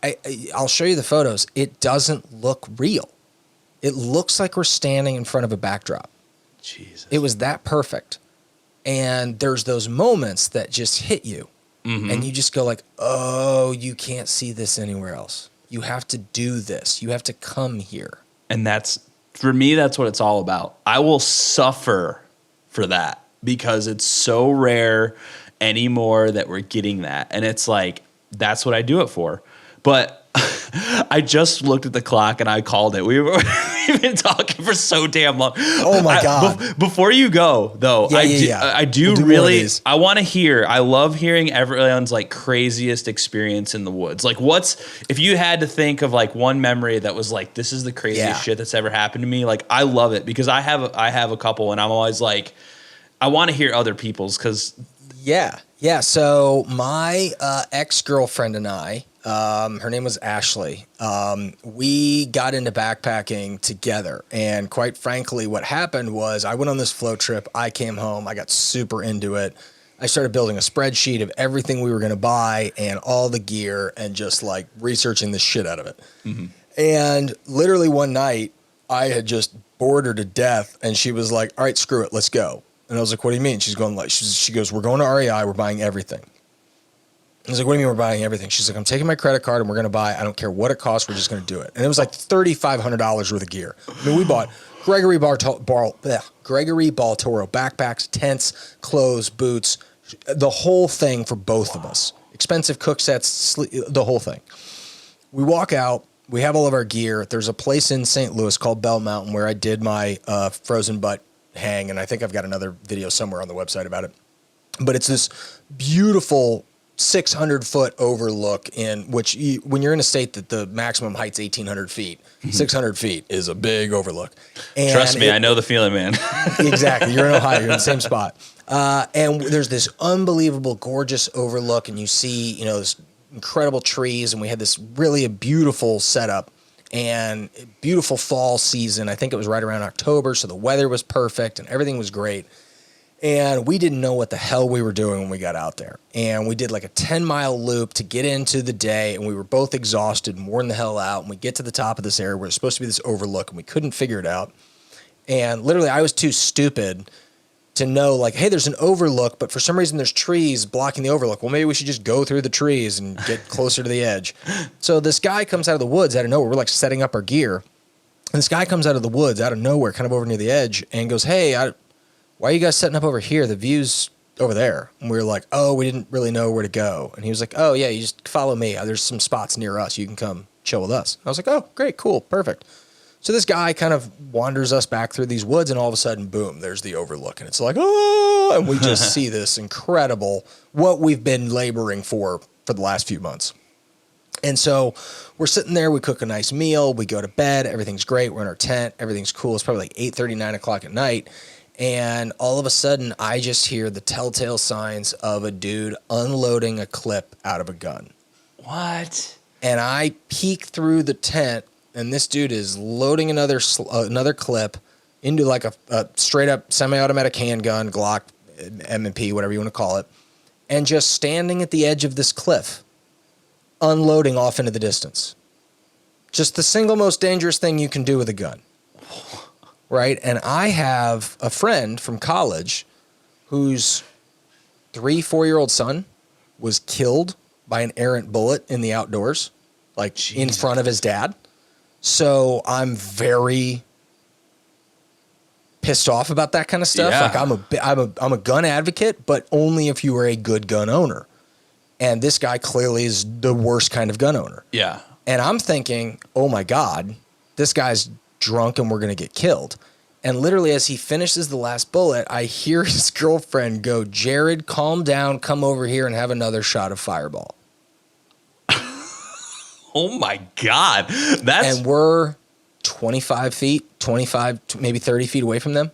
I'll show you the photos. It doesn't look real. It looks like we're standing in front of a backdrop. Jesus. It was that perfect. And there's those moments that just hit you. And you just go like, oh, you can't see this anywhere else. You have to do this. You have to come here. And that's, for me, that's what it's all about. I will suffer for that because it's so rare anymore that we're getting that. And it's like, that's what I do it for. But I just looked at the clock and I called it. We've been talking for so damn long. Oh my God. Before you go though, I do really, I want to hear, I love hearing everyone's like craziest experience in the woods. Like if you had to think of like one memory that was like, this is the craziest shit that's ever happened to me. Like I love it because I have a couple and I'm always like, I want to hear other people's because. Yeah. So my ex-girlfriend and I, her name was Ashley. We got into backpacking together. And quite frankly, what happened was I went on this float trip. I came home. I got super into it. I started building a spreadsheet of everything we were going to buy and all the gear and just like researching the shit out of it. And literally one night I had just bored her to death and she was like, all right, screw it. Let's go. And I was like, what do you mean? She's going like, she goes, we're going to REI. We're buying everything. I was like, what do you mean we're buying everything? She's like, I'm taking my credit card and we're going to buy, I don't care what it costs. We're just going to do it. And it was like $3,500 worth of gear. I mean, we bought Gregory Baltoro backpacks, tents, clothes, boots, the whole thing for both of us. Expensive cook sets, the whole thing. We walk out. We have all of our gear. There's a place in St. Louis called Bell Mountain where I did my frozen butt hang, and I think I've got another video somewhere on the website about it. But it's this beautiful 600-foot overlook in which when you're in a state that the maximum height's 1,800 feet, 600 feet is a big overlook. And trust me, I know the feeling, man. Exactly. You're in Ohio. You're in the same spot. And there's this unbelievable, gorgeous overlook, and you see, this incredible trees, and we had this really a beautiful setup and beautiful fall season. I think it was right around October, so the weather was perfect and everything was great. And we didn't know what the hell we were doing when we got out there. And we did like a 10-mile loop to get into the day, and we were both exhausted and worn the hell out. And we get to the top of this area where it's supposed to be this overlook, and we couldn't figure it out. And literally, I was too stupid to know, like, hey, there's an overlook, but for some reason there's trees blocking the overlook. Well, maybe we should just go through the trees and get closer to the edge. So this guy comes out of the woods out of nowhere. We're like setting up our gear. And this guy comes out of the woods out of nowhere, kind of over near the edge, and goes, hey, why are you guys setting up over here? The view's over there. And we were like, oh, we didn't really know where to go. And he was like, oh, yeah, you just follow me. There's some spots near us. You can come chill with us. I was like, oh, great, cool, perfect. So this guy kind of wanders us back through these woods, and all of a sudden, boom, there's the overlook. And it's like, oh, and we just see this incredible, what we've been laboring for the last few months. And so we're sitting there, we cook a nice meal, we go to bed, everything's great, we're in our tent, everything's cool. It's probably like 8:30, 9 o'clock at night. And all of a sudden, I just hear the telltale signs of a dude unloading a clip out of a gun. What? And I peek through the tent, and this dude is loading another clip into like a straight-up semi-automatic handgun, Glock, M&P, whatever you want to call it, and just standing at the edge of this cliff, unloading off into the distance. Just the single most dangerous thing you can do with a gun. Right? And I have a friend from college whose 3-4-year-old son was killed by an errant bullet in the outdoors, like Jeez. In front of his dad. So I'm very pissed off about that kind of stuff. Yeah. Like I'm a gun advocate, but only if you are a good gun owner. And this guy clearly is the worst kind of gun owner. Yeah. And I'm thinking, oh my God, this guy's drunk and we're going to get killed. And literally as he finishes the last bullet, I hear his girlfriend go, Jared, calm down, come over here and have another shot of Fireball. Oh my God. And we're 25 feet, 25, maybe 30 feet away from them.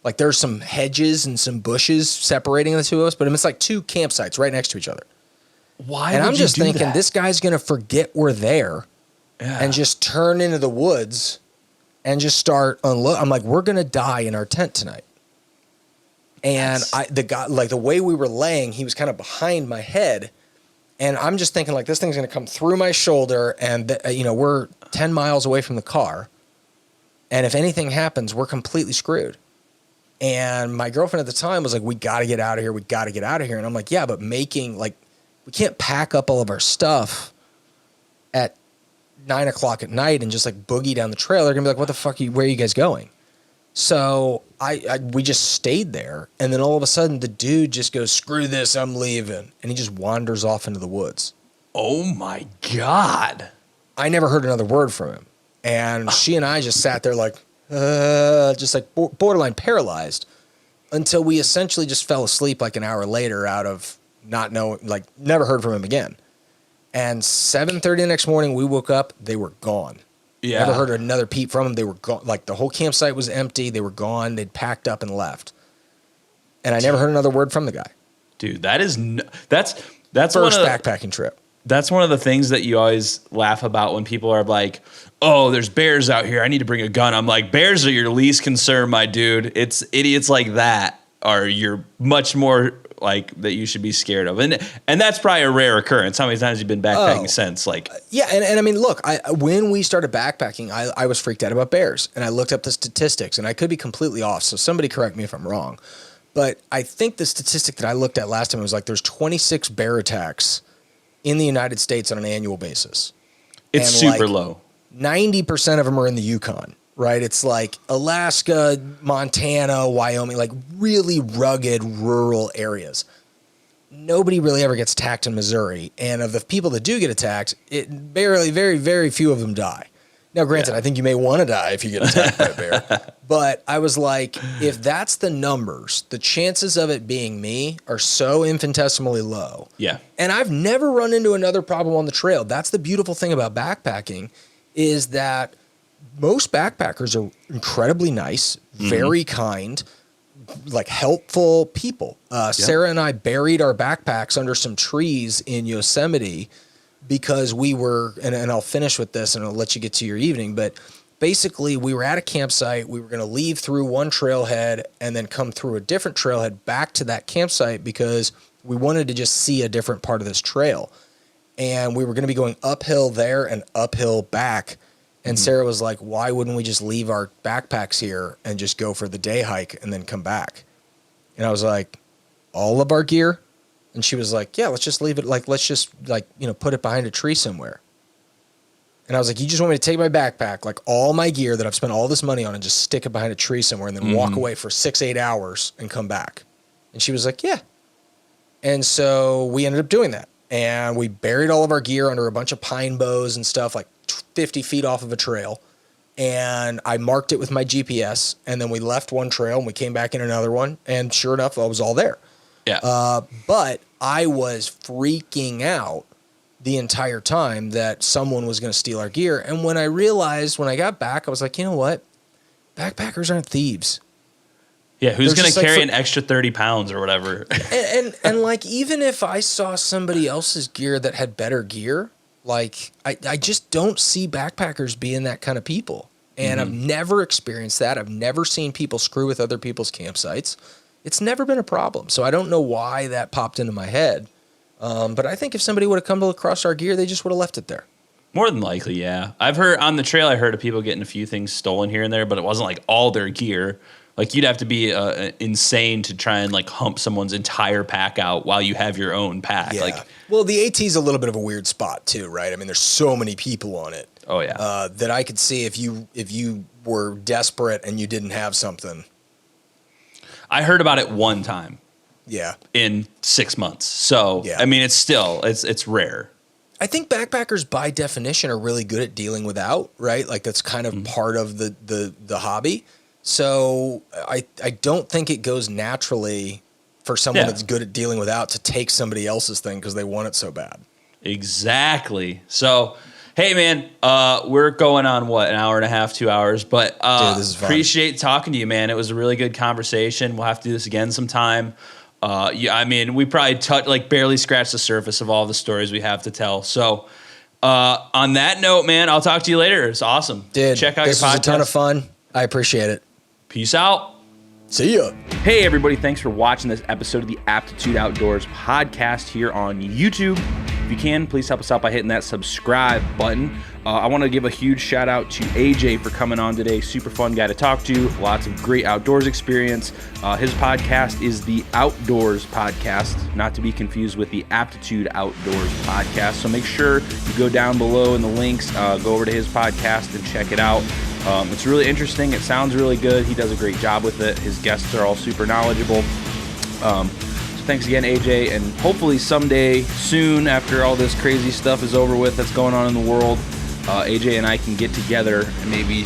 Like there's some hedges and some bushes separating the two of us, but it's like two campsites right next to each other. Why and would I'm just you do thinking that? This guy's going to forget we're there and just turn into the woods and just start unload. I'm like, we're going to die in our tent tonight. And the guy, like the way we were laying, he was kind of behind my head. And I'm just thinking like this thing's going to come through my shoulder and we're 10 miles away from the car. And if anything happens, we're completely screwed. And my girlfriend at the time was like, we got to get out of here. We got to get out of here. And I'm like, yeah, but we can't pack up all of our stuff at 9 o'clock at night and just like boogie down the trail. They're gonna be like, what the fuck where are you guys going? So we just stayed there. And then all of a sudden the dude just goes, screw this, I'm leaving. And he just wanders off into the woods. Oh my God. I never heard another word from him. And she and I just sat there like, just like borderline paralyzed until we essentially just fell asleep like an hour later out of not knowing, like never heard from him again. And 7:30 the next morning, we woke up, they were gone. Yeah. Never heard another peep from them. They were gone. Like the whole campsite was empty. They were gone. They'd packed up and left. And I never heard another word from the guy. Dude, that's First backpacking trip. That's one of the things that you always laugh about when people are like, oh, there's bears out here. I need to bring a gun. I'm like, bears are your least concern, my dude. It's idiots like that are you're much more like that you should be scared of. And that's probably a rare occurrence. How many times have you been backpacking since? Like, yeah. And I mean, look, when we started backpacking, I was freaked out about bears and I looked up the statistics and I could be completely off. So somebody correct me if I'm wrong, but I think the statistic that I looked at last time was like, there's 26 bear attacks in the United States on an annual basis. It's super low. 90% of them are in the Yukon, right? It's like Alaska, Montana, Wyoming, like really rugged rural areas. Nobody really ever gets attacked in Missouri. And of the people that do get attacked, very, very few of them die. Now, granted, I think you may want to die if you get attacked by a bear. But I was like, if that's the numbers, the chances of it being me are so infinitesimally low. Yeah. And I've never run into another problem on the trail. That's the beautiful thing about backpacking is that most backpackers are incredibly nice, very kind, like helpful people. Sarah and I buried our backpacks under some trees in Yosemite because we were, and I'll finish with this and I'll let you get to your evening, but basically we were at a campsite. We were going to leave through one trailhead and then come through a different trailhead back to that campsite because we wanted to just see a different part of this trail. And we were going to be going uphill there and uphill back. And Sarah was like, why wouldn't we just leave our backpacks here and just go for the day hike and then come back? And I was like, all of our gear? And she was like, yeah, let's just leave it. Like, let's just put it behind a tree somewhere. And I was like, you just want me to take my backpack, like all my gear that I've spent all this money on and just stick it behind a tree somewhere and then walk away for 6-8 hours and come back? And she was like, yeah. And so we ended up doing that. And we buried all of our gear under a bunch of pine boughs and stuff, like 50 feet off of a trail. And I marked it with my GPS. And then we left one trail and we came back in another one. And sure enough, I was all there. Yeah. But I was freaking out the entire time that someone was going to steal our gear. And when I realized, when I got back, I was like, you know what? Backpackers aren't thieves. Yeah, who's going to carry an extra 30 pounds or whatever? And like, even if I saw somebody else's gear that had better gear, like, I just don't see backpackers being that kind of people. And I've never experienced that. I've never seen people screw with other people's campsites. It's never been a problem. So I don't know why that popped into my head. But I think if somebody would have come across our gear, they just would have left it there. More than likely, yeah. I've heard on the trail, I heard of people getting a few things stolen here and there, but it wasn't like all their gear. Like, you'd have to be insane to try and like hump someone's entire pack out while you have your own pack. Yeah. Like, well, the AT is a little bit of a weird spot too, right? I mean, there's so many people on it. Oh yeah. That I could see if you were desperate and you didn't have something. I heard about it one time. Yeah. In 6 months. So yeah. I mean, it's rare. I think backpackers by definition are really good at dealing without, right? Like, that's kind of part of the hobby. So I don't think it goes naturally for someone that's good at dealing without to take somebody else's thing because they want it so bad. Exactly. So, hey man, we're going on an hour and a half, 2 hours, but dude, this is fun. Appreciate talking to you, man. It was a really good conversation. We'll have to do this again sometime. I mean, we probably barely scratched the surface of all the stories we have to tell. So, on that note, man, I'll talk to you later. It's awesome. Dude, check out this your podcast. was a ton of fun. I appreciate it. Peace out. See ya. Hey, everybody. Thanks for watching this episode of the Aptitude Outdoors Podcast here on YouTube. If you can, please help us out by hitting that subscribe button. I want to give a huge shout out to AJ for coming on today. Super fun guy to talk to. Lots of great outdoors experience. His podcast is the Outdoors Podcast, not to be confused with the Aptitude Outdoors Podcast. So make sure you go down below in the links, go over to his podcast and check it out. It's really interesting. It sounds really good. He does a great job with it. His guests are all super knowledgeable. So thanks again, AJ, and hopefully someday soon, after all this crazy stuff is over with that's going on in the world, AJ and I can get together and maybe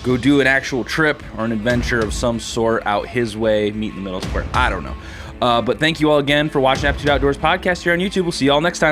go do an actual trip or an adventure of some sort out his way, meet in the middle square. I don't know. But thank you all again for watching Aptitude Outdoors Podcast here on YouTube. We'll see you all next time.